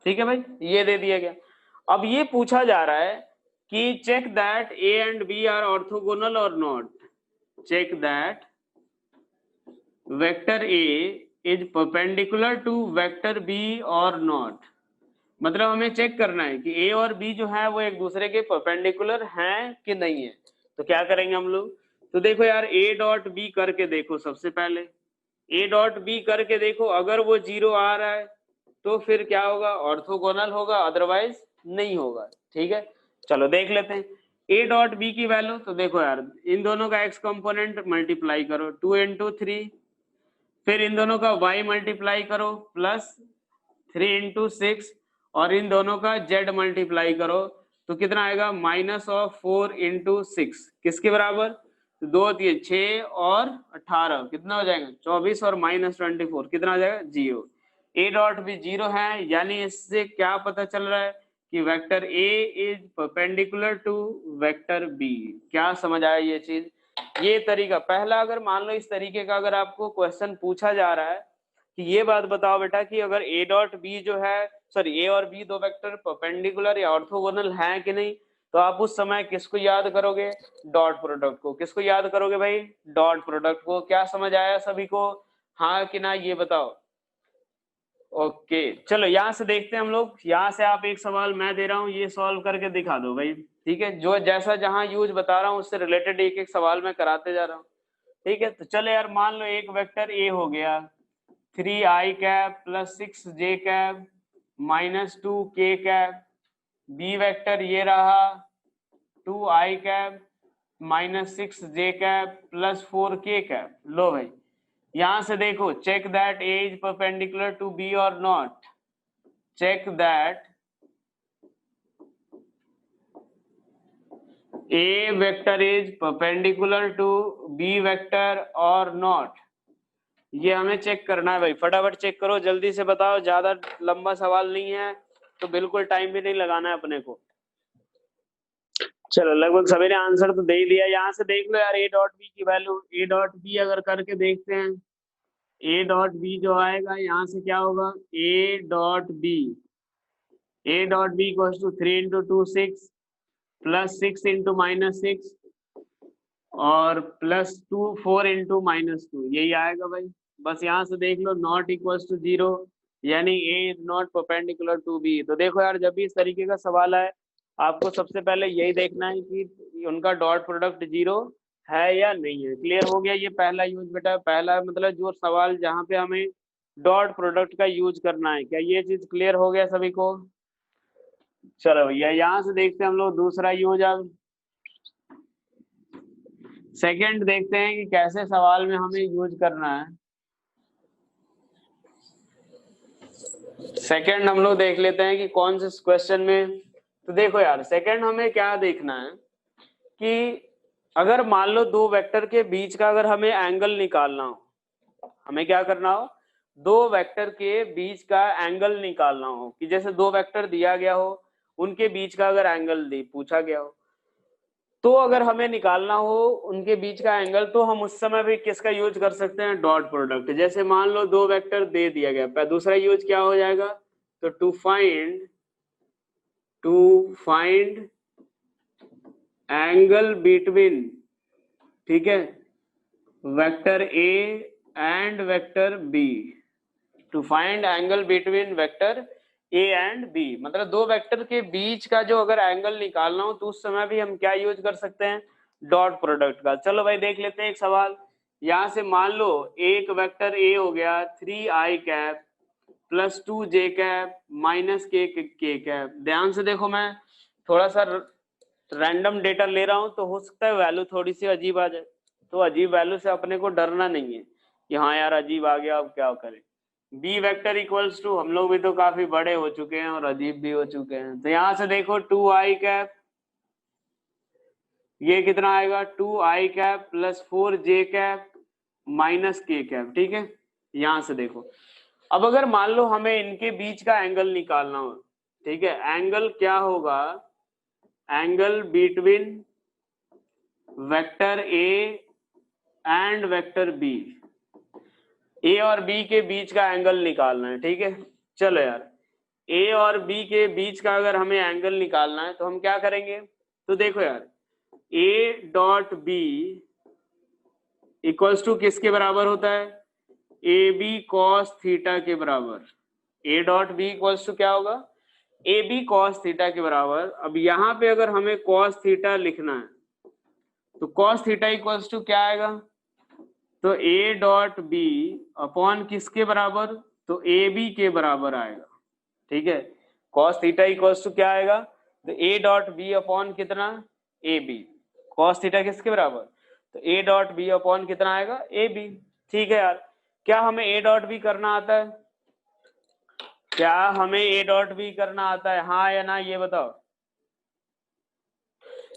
ठीक है भाई, ये दे दिया गया। अब ये पूछा जा रहा है कि check that A and B are orthogonal और not, check that vector A is perpendicular to vector B और नॉट। मतलब हमें चेक करना है कि ए और बी जो है वो एक दूसरे के परपेंडिकुलर हैं कि नहीं है। तो क्या करेंगे हम लोग, तो देखो यार ए डॉट बी करके देखो, सबसे पहले ए डॉट बी करके देखो, अगर वो 0 आ रहा है तो फिर क्या होगा, ऑर्थोगोनल होगा, अदरवाइज नहीं होगा। ठीक है, चलो देख लेते हैं ए डॉट बी की वैल्यू। तो देखो यार, इन दोनों का एक्स कंपोनेंट मल्टीप्लाई करो 2 इंटू 3, फिर इन दोनों का y मल्टीप्लाई करो प्लस 3 इंटू 6, और इन दोनों का z मल्टीप्लाई करो तो कितना आएगा, माइनस ऑफ 4 इंटू 6, किसके बराबर, 2 3 6 और 18 कितना हो जाएगा 24, और माइनस 24 कितना हो जाएगा 0। ए डॉट भी 0 है, यानी इससे क्या पता चल रहा है कि vector A is perpendicular to vector B. क्या समझ आया ये चीज, ये तरीका पहला। अगर मान लो इस तरीके का अगर आपको क्वेश्चन पूछा जा रहा है कि ये बात बताओ बेटा कि अगर ए डॉट बी जो है, सॉरी ए और बी दो वेक्टर परपेंडिकुलर या ऑर्थोगोनल हैं कि नहीं, तो आप उस समय किसको याद करोगे, डॉट प्रोडक्ट को। किसको याद करोगे भाई, डॉट प्रोडक्ट को। क्या समझ आया सभी को, हाँ कि ना, ये बताओ। ओके, चलो यहां से देखते हैं हम लोग। यहाँ से आप एक सवाल मैं दे रहा हूँ, ये सॉल्व करके दिखा दो भाई। ठीक है, जो जैसा जहां यूज बता रहा हूँ उससे रिलेटेड एक एक सवाल मैं कराते जा रहा हूँ। ठीक है, तो चलो यार, मान लो एक वेक्टर ए हो गया 3i cap plus 6j cap minus 2k cap, B vector ये रहा 2i cap minus 6j cap plus 4k cap. लो भाई, यहां से देखो, check that A is perpendicular to B और not, check that A vector is perpendicular to B vector और not. ये हमें चेक करना है भाई, फटाफट चेक करो, जल्दी से बताओ, ज्यादा लंबा सवाल नहीं है तो बिल्कुल टाइम भी नहीं लगाना है अपने को। चलो, लगभग सभी ने आंसर तो दे ही दिया। यहाँ से देख लो यार, ए डॉट बी की वैल्यू, ए डॉट बी अगर करके देखते हैं, ए डॉट बी जो आएगा यहाँ से क्या होगा, A dot B equal to 3 into 2 6 plus 6 into minus 6 और प्लस 2 4 इंटू माइनस 2, यही आएगा भाई। बस यहाँ से देख लो, नॉट इक्वल्स टू 0, यानी A is not perpendicular to B. तो देखो यार, जब भी इस तरीके का सवाल आए, आपको सबसे पहले यही देखना है कि उनका डॉट प्रोडक्ट 0 है या नहीं है। क्लियर हो गया, ये पहला यूज बेटा, पहला मतलब जो सवाल जहाँ पे हमें डॉट प्रोडक्ट का यूज करना है। क्या ये चीज क्लियर हो गया सभी को? चलो भैया, यहाँ से देखते हैं हम लोग दूसरा यूज। अब सेकंड देखते हैं कि कैसे सवाल में हमें यूज करना है। सेकंड हम लोग देख लेते हैं कि कौन से क्वेश्चन में। तो देखो यार, सेकंड हमें क्या देखना है कि अगर मान लो दो वेक्टर के बीच का अगर हमें एंगल निकालना हो, हमें क्या करना हो, दो वेक्टर के बीच का एंगल निकालना हो, कि जैसे दो वेक्टर दिया गया हो, उनके बीच का अगर एंगल पूछा गया हो, तो अगर हमें निकालना हो उनके बीच का एंगल, तो हम उस समय भी किसका यूज कर सकते हैं, डॉट प्रोडक्ट। जैसे मान लो दो वेक्टर दे दिया गया, दूसरा यूज क्या हो जाएगा, तो टू फाइंड एंगल बिटवीन, ठीक है, vector A and vector B to find angle between vector A and B. मतलब दो वेक्टर के बीच का जो अगर एंगल निकालना हो तो उस समय भी हम क्या यूज कर सकते हैं, डॉट प्रोडक्ट का। चलो भाई देख लेते हैं एक सवाल। यहां से मान लो एक वेक्टर ए हो गया 3i प्लस 2j माइनस के कैप। ध्यान से देखो, मैं थोड़ा सा रैंडम डेटा ले रहा हूं तो हो सकता है वैल्यू थोड़ी सी अजीब आ जाए, तो अजीब वैल्यू से अपने को डरना नहीं है कि हाँ यार अजीब आ गया अब क्या करें। बी वेक्टर इक्वल्स टू, हम लोग भी तो काफी बड़े हो चुके हैं और अजीब भी हो चुके हैं, तो यहां से देखो 2i ये कितना आएगा 2i plus 4j minus k। ठीक है, यहां से देखो। अब अगर मान लो हमें इनके बीच का एंगल निकालना हो, ठीक है, एंगल क्या होगा, angle between vector A and vector B, A और बी के बीच का एंगल निकालना है। ठीक है, चलो यार ए और बी के बीच का अगर हमें एंगल निकालना है तो हम क्या करेंगे, तो देखो यार A dot B equals to किसके बराबर होता है, ए बी कॉस थीटा के बराबर। A dot B equals to क्या होगा, ए बी कॉस थीटा के बराबर। अब यहाँ पे अगर हमें कॉस थीटा लिखना है तो कॉस थीटा इक्वल्स टू क्या आएगा, तो ए डॉट बी अपॉन किसके बराबर, तो ए बी के बराबर आएगा। ठीक है, कॉस थीटा इक्वल्स टू क्या आएगा, तो ए डॉट बी अपॉन कितना, ए बी। कॉस थीटा किसके बराबर, तो ए डॉट बी अपॉन कितना आएगा, ए बी। ठीक है यार, क्या हमें ए डॉट बी करना आता है, क्या हमें ए डॉट बी करना आता है, हाँ या ना ये बताओ।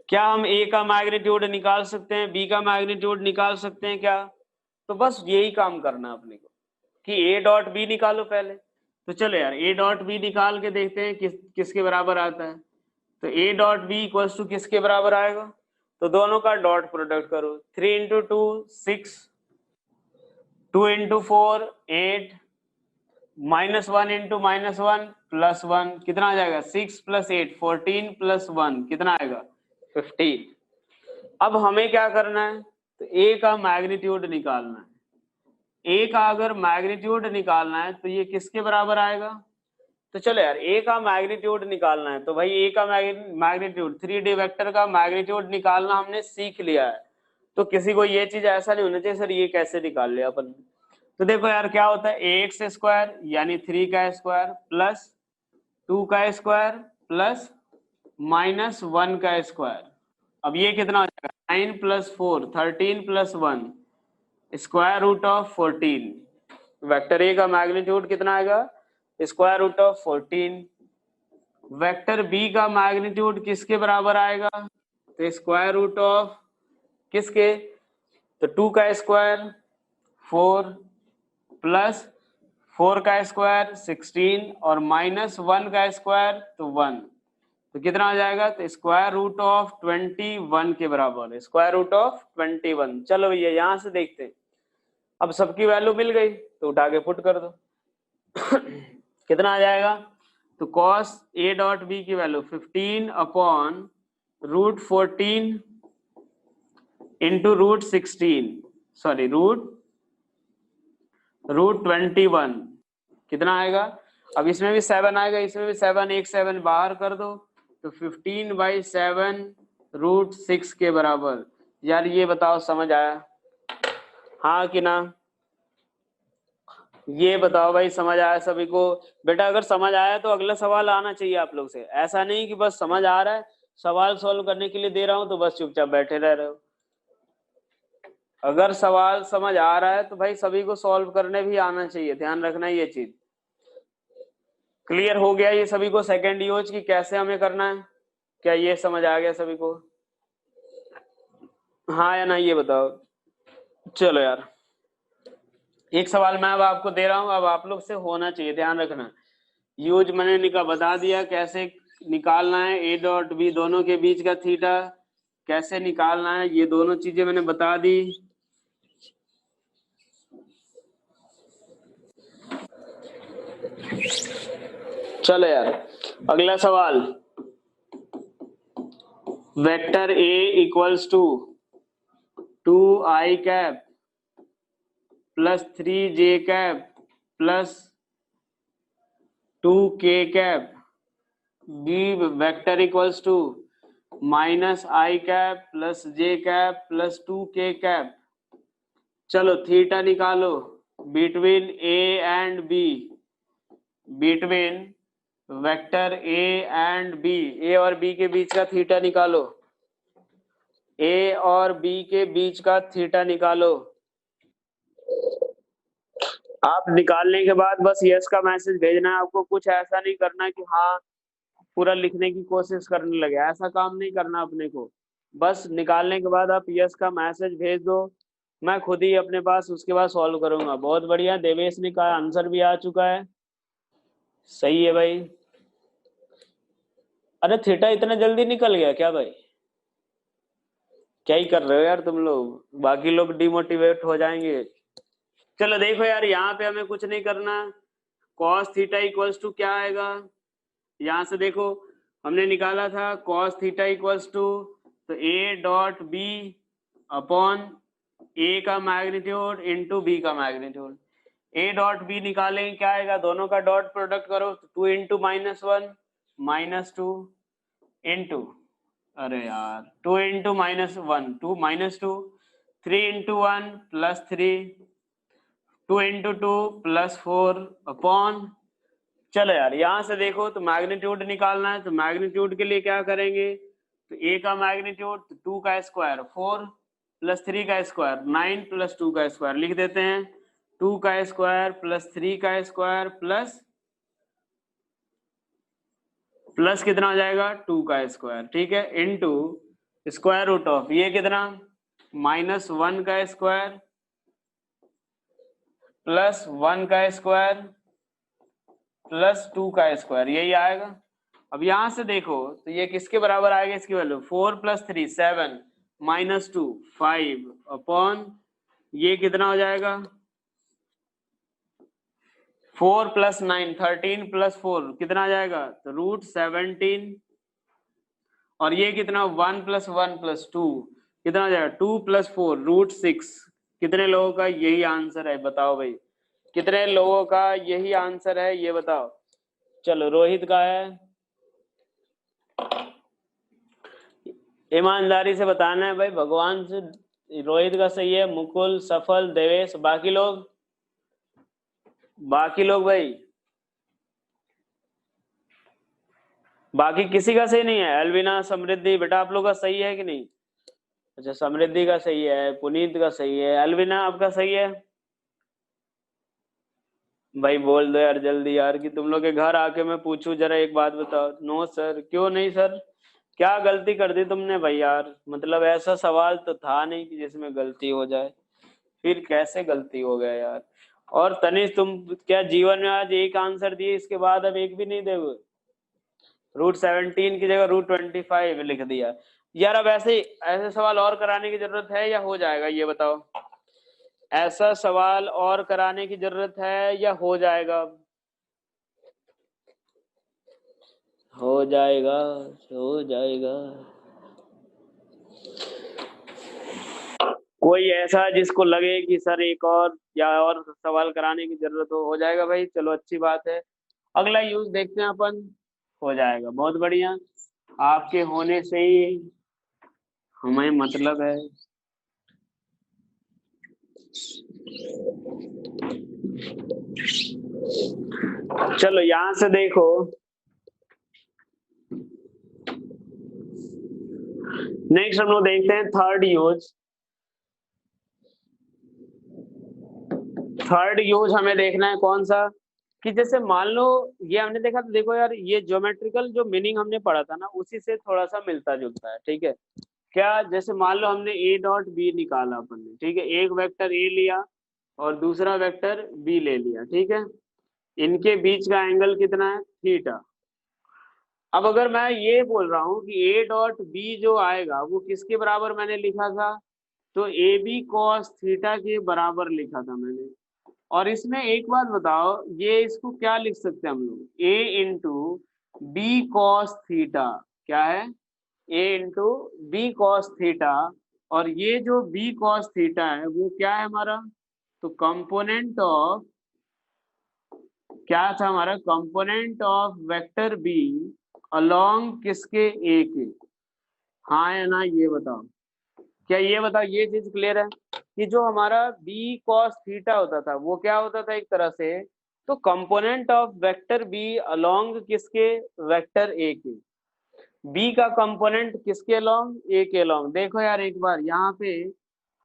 क्या हम ए का मैग्नीट्यूड निकाल सकते हैं, बी का मैग्नीट्यूड निकाल सकते हैं क्या, तो बस यही काम करना है अपने को कि ए डॉट बी निकालो पहले। तो चलो यार ए डॉट बी निकाल के देखते हैं किसके बराबर आता है। तो A dot B equals to किसके बराबर आएगा, तो दोनों का डॉट प्रोडक्ट करो, 3 इंटू 2 6, 2 इंटू 4 8, -1 इंटू -1 +1 कितना आ जाएगा, 6 + 8 14 + 1 कितना आएगा 15। अब हमें क्या करना है, तो ए का मैग्नीट्यूड निकालना है। ए का अगर मैग्नीट्यूड निकालना है तो ये किसके बराबर आएगा, तो चलो यार ए का मैग्नीट्यूड निकालना है तो भाई ए का मैग्नीट्यूड 3D वेक्टर का मैग्नीट्यूड निकालना हमने सीख लिया है। तो किसी को ये चीज ऐसा नहीं होना चाहिए सर ये कैसे निकाल लिया अपन। तो देखो यार क्या होता है, एक्स स्क्वायर यानी 3 का स्क्वायर प्लस 2 का स्क्वायर प्लस -1 का स्क्वायर। अब ये कितना हो जाएगा 9 + 4 13 + 1 square root of 14। Vector A का मैग्नीट्यूड कितना आएगा, square root of 14। Vector B का मैग्नीट्यूड किसके बराबर आएगा, तो स्क्वायर रूट ऑफ किसके, तो 2 का स्क्वायर 4 प्लस 4 का स्क्वायर 16 और -1 का स्क्वायर तो 1, तो कितना आ जाएगा, तो स्क्वायर रूट ऑफ 21 के बराबर, स्क्वायर रूट ऑफ 21। चलो भैया यहां से देखते हैं, अब सबकी वैल्यू मिल गई तो उठा के पुट कर दो कितना आ जाएगा, तो कॉस ए डॉट बी की वैल्यू 15 अपॉन √14 इंटू √16 सॉरी √21 कितना आएगा। अब इसमें भी 7 आएगा, इसमें भी 7, एक 7 बाहर कर दो तो 15/7 √6 के बराबर। यार ये बताओ समझ आया, हाँ कि ना, ये बताओ भाई समझ आया सभी को। बेटा अगर समझ आया तो अगला सवाल आना चाहिए आप लोग से, ऐसा नहीं कि बस समझ आ रहा है सवाल सॉल्व करने के लिए दे रहा हूं तो बस चुपचाप बैठे रह रहे हो। अगर सवाल समझ आ रहा है तो भाई सभी को सॉल्व करने भी आना चाहिए, ध्यान रखना ये चीज। क्लियर हो गया ये सभी को सेकंड यूज की कैसे हमें करना है, क्या ये समझ आ गया सभी को, हाँ या ना ये बताओ। चलो यार एक सवाल मैं अब आपको दे रहा हूं, अब आप लोग से होना चाहिए, ध्यान रखना। यूज मैंने बता दिया कैसे निकालना है, ए डॉट बी दोनों के बीच का थीटा कैसे निकालना है, ये दोनों चीजें मैंने बता दी। चलो यार अगला सवाल, vector A equals to 2i plus 3j cap plus 2k cap, B vector equals to -i cap plus j cap plus 2k cap. चलो थीटा निकालो between A and B, between vector A and B, A और B के बीच का theta निकालो, ए और B के बीच का theta निकालो। आप निकालने के बाद बस यस का मैसेज भेजना है आपको, कुछ ऐसा नहीं करना कि हाँ पूरा लिखने की कोशिश करने लगे, ऐसा काम नहीं करना अपने को। बस निकालने के बाद आप यस का मैसेज भेज दो, मैं खुद ही अपने पास उसके बाद सॉल्व करूंगा। बहुत बढ़िया, देवेश ने कहा आंसर भी आ चुका है, सही है भाई। अरे थीटा इतना जल्दी निकल गया क्या भाई? क्या ही कर रहे हो यार तुम लोग, बाकी लोग डिमोटिवेट हो जाएंगे। चलो देखो यार, यहाँ पे हमें कुछ नहीं करना, कॉस थीटा इक्वल्स टू क्या आएगा, यहाँ से देखो हमने निकाला था कॉस थीटा इक्वल्स टू, तो ए डॉट बी अपॉन ए का मैग्नीट्यूड इंटू बी का मैग्नीट्यूड। ए डॉट बी निकालेंगे क्या आएगा, दोनों का डॉट प्रोडक्ट करो, 2 इंटू -1 -2 इंटू, अरे यार 2 इंटू -1 2 -2, 3 इंटू 1 +3, 2 इंटू 2 +4 अपॉन, चलो यार यहाँ से देखो तो मैग्नीट्यूड निकालना है, तो मैग्नीट्यूड के लिए क्या करेंगे, तो ए का मैग्नीट्यूड 2 का स्क्वायर 4 प्लस 3 का स्क्वायर 9 प्लस 2 का स्क्वायर लिख देते हैं, 2 का स्क्वायर प्लस 3 का स्क्वायर प्लस कितना हो जाएगा 2 का स्क्वायर, ठीक है, इनटू स्क्वायर रूट ऑफ ये कितना -1 का स्क्वायर प्लस 1 का स्क्वायर प्लस 2 का स्क्वायर, यही आएगा। अब यहां से देखो तो ये किसके बराबर आएगा, इसकी वैल्यू 4 + 3 7 -2 5 अपॉन ये कितना हो जाएगा 4 + 9 13 + 4 कितना आ जाएगा, तो √17, और ये कितना 1 + 1 + 2 कितना आ जाएगा 2 + 4 √6। कितने लोगों का यही आंसर है बताओ भाई, कितने लोगों का यही आंसर है ये बताओ। चलो रोहित का है, ईमानदारी से बताना है भाई, भगवान से। रोहित का सही है, मुकुल, सफल, देवेश, बाकी लोग भाई बाकी किसी का सही नहीं है, अलविना, समृद्धि, बेटा आप लोग का सही है कि नहीं? अच्छा समृद्धि का सही है, पुनीत का सही है, अलविना आपका सही है भाई? बोल दो यार जल्दी यार, कि तुम लोग के घर आके मैं पूछूं जरा एक बात बताओ। नो सर, क्यों नहीं सर, क्या गलती कर दी तुमने भाई यार? मतलब ऐसा सवाल तो था नहीं कि जिसमें गलती हो जाए, फिर कैसे गलती हो गया यार? और तनिष तुम क्या जीवन में आज एक आंसर दिए, इसके बाद अब एक भी नहीं दोगे? √17 की जगह √25 लिख दिया यार। अब ऐसे ऐसे सवाल और कराने की जरूरत है या हो जाएगा ये बताओ? ऐसा सवाल और कराने की जरूरत है या हो जाएगा? हो जाएगा, हो जाएगा। कोई ऐसा जिसको लगे कि सर एक और या और सवाल कराने की जरूरत हो जाएगा भाई, चलो अच्छी बात है। अगला यूज देखते हैं अपन, हो जाएगा, बहुत बढ़िया, आपके होने से ही हमें मतलब है। चलो यहां से देखो, नेक्स्ट हम लोग देखते हैं थर्ड यूज। थर्ड यूज हमें देखना है कौन सा, कि जैसे मान लो ये हमने देखा, तो देखो यार ये ज्योमेट्रिकल जो मीनिंग हमने पढ़ा था ना उसी से थोड़ा सा मिलता जुलता है, ठीक है क्या? जैसे मान लो हमने ए डॉट बी निकाला अपन ने, ठीक है, एक वेक्टर ए लिया और दूसरा वेक्टर बी ले लिया, ठीक है, इनके बीच का एंगल कितना है थीटा। अब अगर मैं ये बोल रहा हूँ कि ए डॉट बी जो आएगा वो किसके बराबर मैंने लिखा था, तो ए बी कॉस थीटा के बराबर लिखा था मैंने। और इसमें एक बात बताओ, ये इसको क्या लिख सकते हैं हम लोग, ए इंटू बी कॉस थीटा, क्या है, ए इंटू बी कॉस थीटा, और ये जो बी कॉस थीटा है वो क्या है हमारा तो कंपोनेंट ऑफ क्या था हमारा, component of vector B along किसके ए के, हाँ या ना ये बताओ। क्या ये बताओ, ये चीज क्लियर है कि जो हमारा बी कॉस थीटा होता था वो क्या होता था एक तरह से, तो component of vector B along किसके, वेक्टर ए के। बी का कंपोनेंट किसके अलोंग, ए के अलोंग। देखो यार एक बार यहाँ पे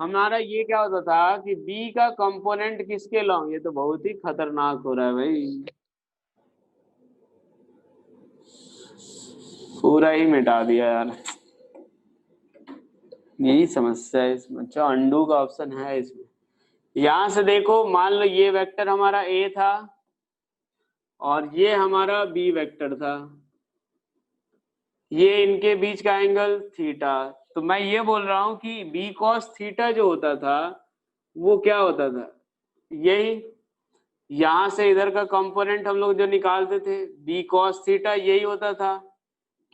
हमारा ये क्या होता था कि बी का कंपोनेंट किसके अलोंग, ये तो बहुत ही खतरनाक हो रहा है भाई, पूरा ही मिटा दिया यार, यही समस्या है इसमें। अच्छा अंडू का ऑप्शन है इसमें। यहां से देखो मान लो ये वेक्टर हमारा ए था और ये हमारा बी वेक्टर था, ये इनके बीच का एंगल थीटा। तो मैं ये बोल रहा हूं कि बी कॉस थीटा जो होता था वो क्या होता था, यही यहां से इधर का कंपोनेंट हम लोग जो निकालते थे बी कॉस थीटा, यही होता था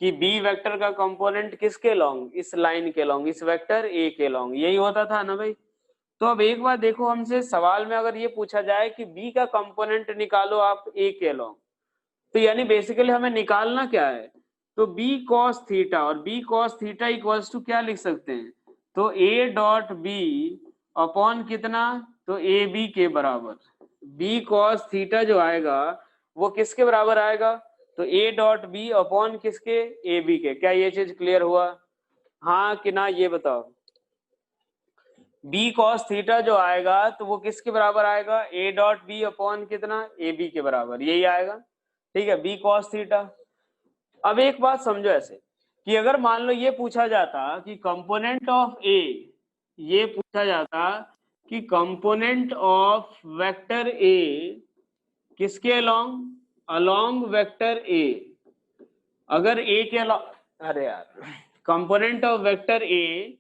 कि बी वेक्टर का कंपोनेंट किसके लॉन्ग, इस लाइन के लॉन्ग, इस वेक्टर ए के लॉन्ग, यही होता था ना भाई। तो अब एक बार देखो हमसे सवाल में अगर ये पूछा जाए कि बी का कंपोनेंट निकालो आप ए के लॉन्ग, तो यानी बेसिकली हमें निकालना क्या है, तो बी कॉस थीटा, और B cos theta equals to क्या लिख सकते हैं, तो ए डॉट बी अपॉन कितना, तो ए बी के बराबर। बी कॉस थीटा जो आएगा वो किसके बराबर आएगा, तो ए डॉट बी अपॉन किसके, ए बी के। क्या ये चीज क्लियर हुआ, हाँ कि ना ये बताओ। बी कॉस थीटा जो आएगा तो वो किसके बराबर आएगा, ए डॉट बी अपॉन कितना, ए बी के बराबर, यही आएगा। ठीक है, बी कॉस थीटा। अब एक बात समझो ऐसे कि अगर मान लो ये पूछा जाता कि कंपोनेंट ऑफ ए, ये पूछा जाता कि कंपोनेंट ऑफ वेक्टर ए किसके अलोंग, अलोंग वेक्टर ए, अगर ए के अलोंग, अरे यार component of vector a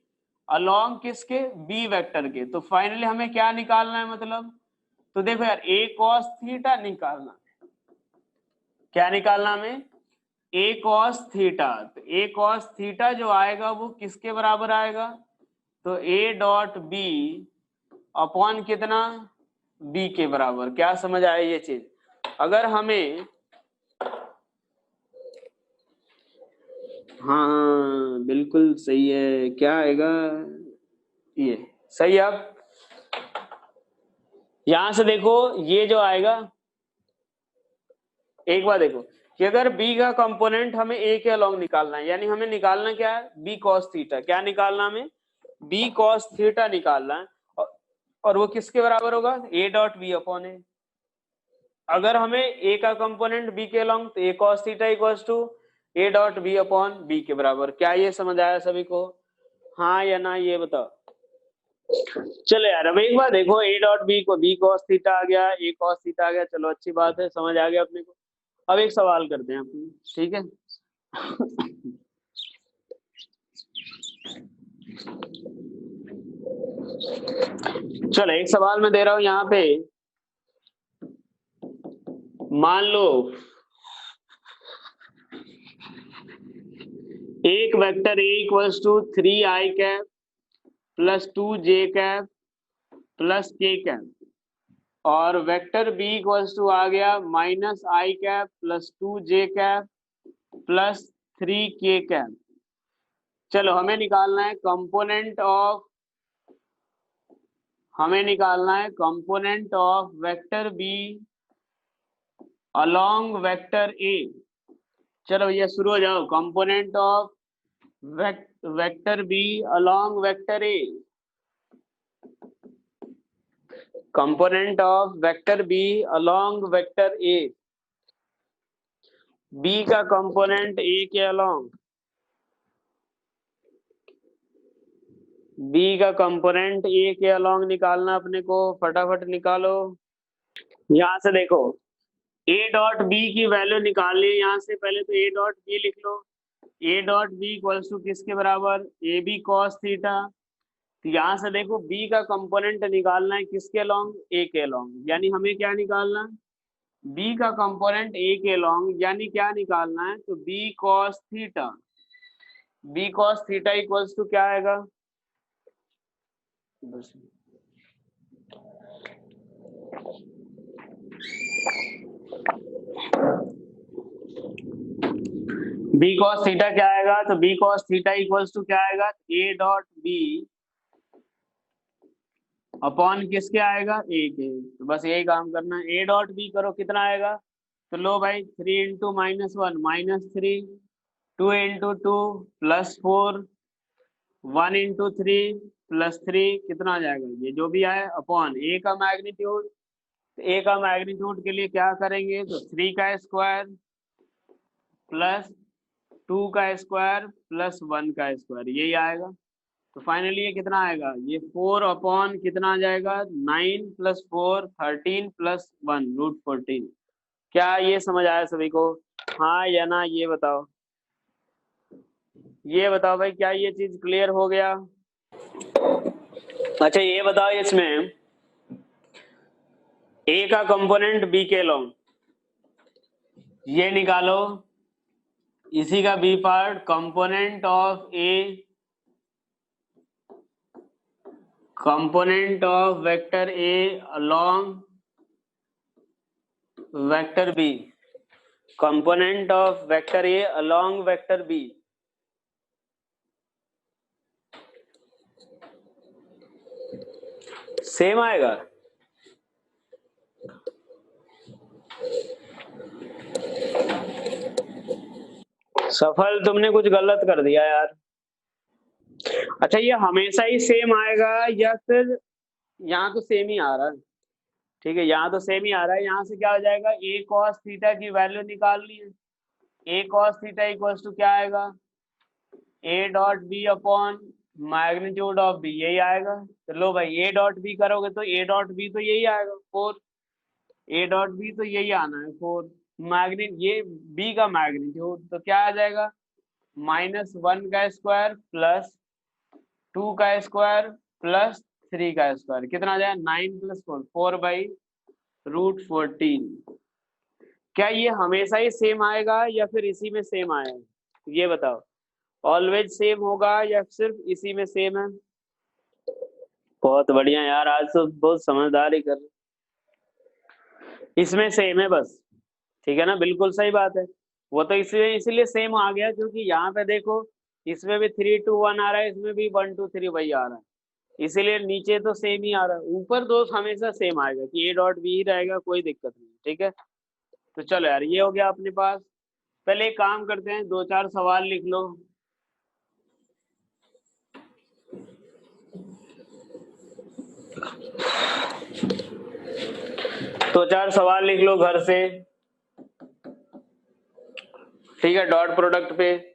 along किसके, बी वेक्टर के, तो फाइनली हमें क्या निकालना है मतलब, तो देखो यार ए कॉस थीटा निकालना, क्या निकालना हमें, ए कॉस थीटा। तो ए कॉस थीटा जो आएगा वो किसके बराबर आएगा, तो ए डॉट बी अपॉन कितना, बी के बराबर। क्या समझ आया ये चीज, अगर हमें, हाँ बिल्कुल सही है, क्या आएगा ये सही। अब यहां से देखो ये जो आएगा, एक बार देखो कि अगर b का कंपोनेंट हमें a के अलोंग निकालना है, यानी हमें निकालना क्या है, b cos थीटा। क्या निकालना हमें, b cos थीटा निकालना है, और वो किसके बराबर होगा, a dot B upon A. अगर हमें a का कंपोनेंट b के अलोंग, तो a cos theta equals to a dot B upon b के बराबर। क्या ये समझ आया सभी को, हाँ या ना ये बताओ। चलो यार अब एक बार देखो a डॉट बी को b cos थीटा आ गया, a cos थीटा आ गया, चलो अच्छी बात है, समझ आ गया अपने को। अब एक सवाल करते हैं अपने, ठीक है। चलो एक सवाल मैं दे रहा हूं यहाँ पे, मान लो एक vector A equals to 3i cap plus 2j cap plus k cap, और वेक्टर बी इक्वल्स टू आ गया -i cap plus 2j cap plus 3k cap. चलो हमें निकालना है कंपोनेंट ऑफ, हमें निकालना है component of vector B along vector A. चलो भैया शुरू हो जाओ, component of vector B along vector A, component of vector B along vector A, B का कंपोनेंट ए के अलोंग, बी का कंपोनेंट ए के अलोंग निकालना अपने को, फटाफट निकालो। यहां से देखो ए डॉट बी की वैल्यू निकालनी है, यहाँ से पहले तो ए डॉट बी लिख लो, A dot B equals to किसके बराबर, ए बी कॉस थीटा। तो यहाँ से देखो बी का कंपोनेंट निकालना है किसके अलोंग, ए के अलोंग, यानी हमें क्या निकालना है, बी का कंपोनेंट ए के अलोंग, यानी क्या निकालना है, तो B cos theta. B cos theta equals to क्या आएगा, बी कॉस थीटा क्या आएगा, तो B cos theta equals to क्या आएगा, ए डॉट बी अपॉन किसके आएगा, ए के। तो बस यही काम करना है, ए डॉट बी करो कितना आएगा, तो लो भाई 3 × -1 -3, 2 × 2 +4, 1 × 3 +3 कितना आ जाएगा, ये जो भी आए अपॉन ए का मैग्नीट्यूड। ए का मैग्नीट्यूड के लिए क्या करेंगे, तो 3 का स्क्वायर प्लस 2 का स्क्वायर प्लस 1 का स्क्वायर, यही आएगा। तो फाइनली ये कितना आएगा, ये 4 अपॉन कितना आ जाएगा, 9 + 4 13 + 1 √14। क्या ये समझ आया सभी को, हाँ या ना, ये बताओ, ये बताओ भाई, क्या ये चीज क्लियर हो गया। अच्छा ये बताओ, इसमें ए का कंपोनेंट बी के लॉन्ग ये निकालो, इसी का B part component of vector A along vector B, component of vector A along vector B. Same आएगा, सफल तुमने कुछ गलत कर दिया यार। अच्छा ये हमेशा ही सेम आएगा या फिर यहाँ तो सेम ही आ रहा है, ठीक है, यहाँ तो सेम ही आ रहा है। यहाँ से क्या हो जाएगा, ए कॉस थीटा की वैल्यू निकालनी है, A cos theta equals to क्या आएगा, A dot B upon magnitude of B, यही आएगा। तो लो भाई ए डॉट बी करोगे तो ए डॉट बी तो यही आएगा 4, ए डॉट बी तो यही आना है 4, मैग्नीट ये बी का मैग्नीट्यूड तो क्या आ जाएगा, -1 का स्क्वायर प्लस 2 का स्क्वायर प्लस 3 का स्क्वायर, कितना आ जाएगा 9 + 4 4/√14। क्या ये हमेशा ही सेम आएगा या फिर इसी में सेम आएगा, ये बताओ, ऑलवेज सेम होगा या सिर्फ इसी में सेम है। बहुत बढ़िया यार, आज तो बहुत समझदारी कर, इसमें सेम है बस, ठीक है ना, बिल्कुल सही बात है। वो तो इसीलिए सेम आ गया क्योंकि यहाँ पे देखो, इसमें भी 3 2 1 आ रहा है, इसमें भी 1 2 3 वही आ रहा है, इसीलिए नीचे तो सेम ही आ रहा है, ऊपर दो हमेशा सेम आएगा कि ए डॉट बी ही रहेगा, कोई दिक्कत नहीं, ठीक है। तो चलो यार, ये हो गया अपने पास। पहले एक काम करते हैं, 2-4 सवाल लिख लो। तो 4 सवाल लिख लो घर से, ठीक है, डॉट प्रोडक्ट पे।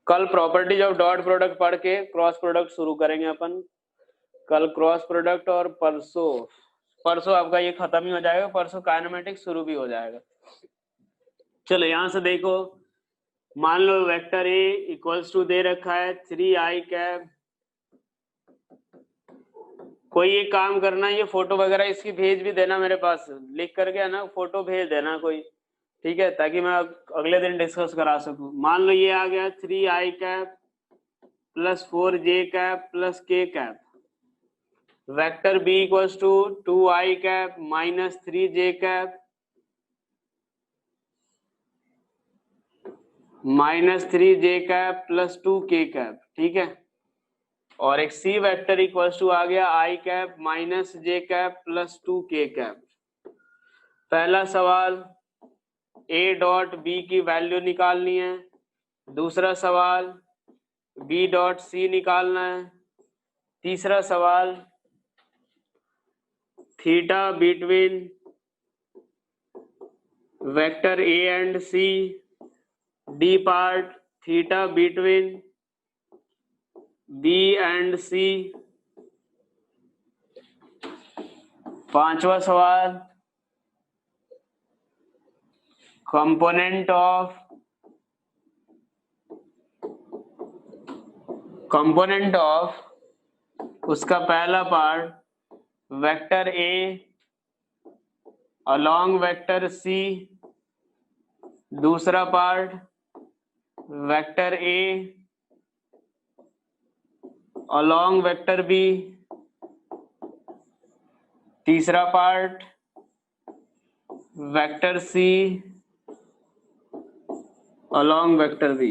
कल प्रॉपर्टीज ऑफ डॉट प्रोडक्ट पढ़ के क्रॉस प्रोडक्ट शुरू करेंगे अपन, कल क्रॉस प्रोडक्ट, और परसों आपका ये खत्म ही हो जाएगा, परसों काइनेमेटिक्स शुरू भी हो जाएगा। चलो यहां से देखो, मान लो वेक्टर ए इक्वल्स टू दे रखा है 3i कैप। कोई एक काम करना, ये फोटो वगैरह इसकी भेज भी देना मेरे पास, लिख करके है ना, फोटो भेज देना कोई, ठीक है, ताकि मैं अगले दिन डिस्कस करा सकूं। मान लो ये आ गया 3i cap + 4j cap + k cap, vector B equals to 2i cap - 3j cap -3j cap + 2k cap, ठीक है। और एक सी वेक्टर इक्वल्स टू आ गया i cap - j cap + 2k cap. पहला सवाल, ए डॉट बी की value निकालनी है, दूसरा सवाल बी डॉट सी निकालना है, तीसरा सवाल theta between vector A and C, D part theta between B and C, पांचवा सवाल कंपोनेंट ऑफ उसका पहला part vector A along vector C, दूसरा part vector A along vector B, तीसरा part vector C along vector B.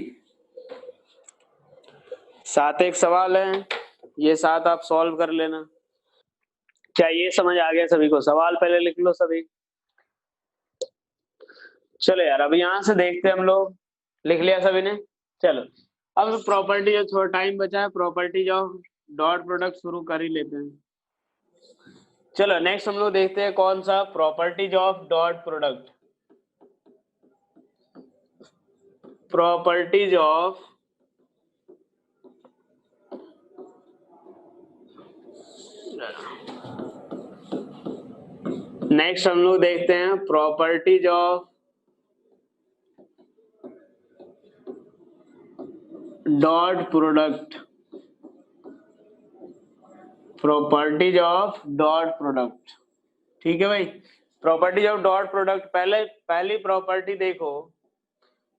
7 एक सवाल है, ये 7 आप सॉल्व कर लेना। क्या ये समझ आ गया सभी को? सवाल पहले लिख लो सभी। चलो यार, अब यहां से देखते हैं हम लोग। लिख लिया सभी ने? चलो, अब प्रॉपर्टी, जो थोड़ा टाइम बचा है, प्रॉपर्टी ऑफ डॉट प्रोडक्ट शुरू कर ही लेते हैं। चलो नेक्स्ट हम लोग देखते हैं कौन सा, properties of dot product. Properties of next हम लोग देखते हैं properties of dot product. Properties of dot product, ठीक है भाई। प्रॉपर्टीज ऑफ डॉट प्रोडक्ट, पहली प्रॉपर्टी देखो।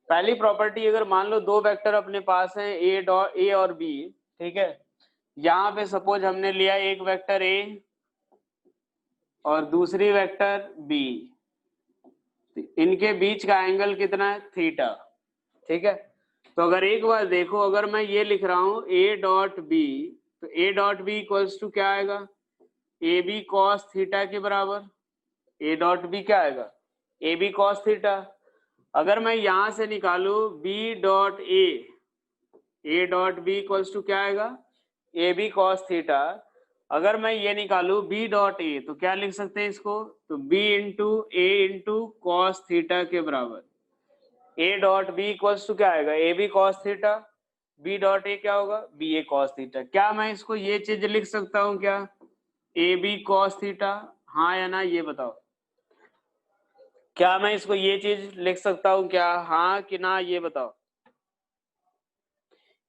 पहली प्रॉपर्टी, अगर मान लो दो वेक्टर अपने पास हैं, ए और बी, ठीक है। यहाँ पे सपोज हमने लिया एक वेक्टर ए और दूसरी वेक्टर बी, इनके बीच का एंगल कितना है? थीटा, ठीक है। तो अगर एक बार देखो, अगर मैं ये लिख रहा हूं ए डॉट बी, तो A dot B equals to क्या आएगा? ए बी कॉस थीटा के बराबर। ए डॉट बी क्या आएगा? A B cos theta. अगर मैं यहां से निकालू B dot A dot B equals to क्या आएगा? A B cos theta. अगर मैं ये निकालू बी डॉट ए, तो क्या लिख सकते हैं इसको? तो B into A into cos theta के बराबर। A dot B equals to क्या आएगा? A B cos theta. B dot A क्या होगा? B A cos theta. क्या मैं इसको ये चीज लिख सकता हूँ क्या? ए बी कॉस थीटा, हाँ या ना, ये बताओ। क्या मैं इसको ये चीज लिख सकता हूँ क्या? हाँ कि ना, ये बताओ।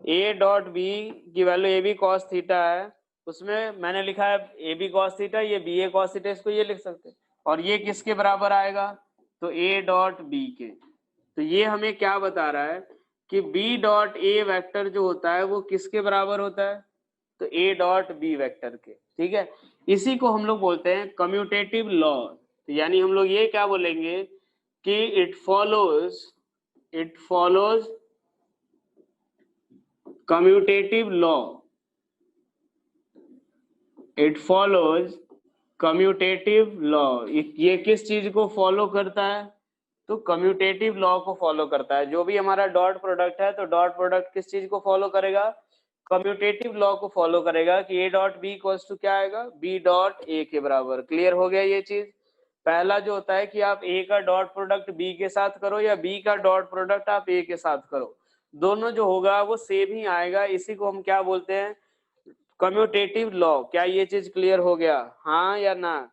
ए डॉट बी की value A B cos theta है, उसमें मैंने लिखा है ए बी कॉस थीटा, ये बी ए कॉस थीटा, इसको ये लिख सकते हैं। और ये किसके बराबर आएगा? तो ए डॉट बी के। तो ये हमें क्या बता रहा है कि बी डॉट ए वेक्टर जो होता है वो किसके बराबर होता है? तो ए डॉट बी वेक्टर के, ठीक है। इसी को हम लोग बोलते हैं कम्यूटेटिव लॉ। तो यानी हम लोग ये क्या बोलेंगे कि it follows commutative law. It follows commutative law. ये किस चीज को फॉलो करता है? तो कम्यूटेटिव लॉ को फॉलो करता है। जो भी हमारा डॉट प्रोडक्ट है, तो डॉट प्रोडक्ट किस चीज को फॉलो करेगा? कम्यूटेटिव लॉ को फॉलो करेगा कि A dot B equals to क्या आएगा? बी डॉट ए के बराबर। क्लियर हो गया ये चीज? पहला जो होता है कि आप ए का डॉट प्रोडक्ट बी के साथ करो या बी का डॉट प्रोडक्ट आप ए के साथ करो, दोनों जो होगा वो सेम ही आएगा। इसी को हम क्या बोलते हैं? Commutative law. क्या ये चीज क्लियर हो गया? हाँ या ना?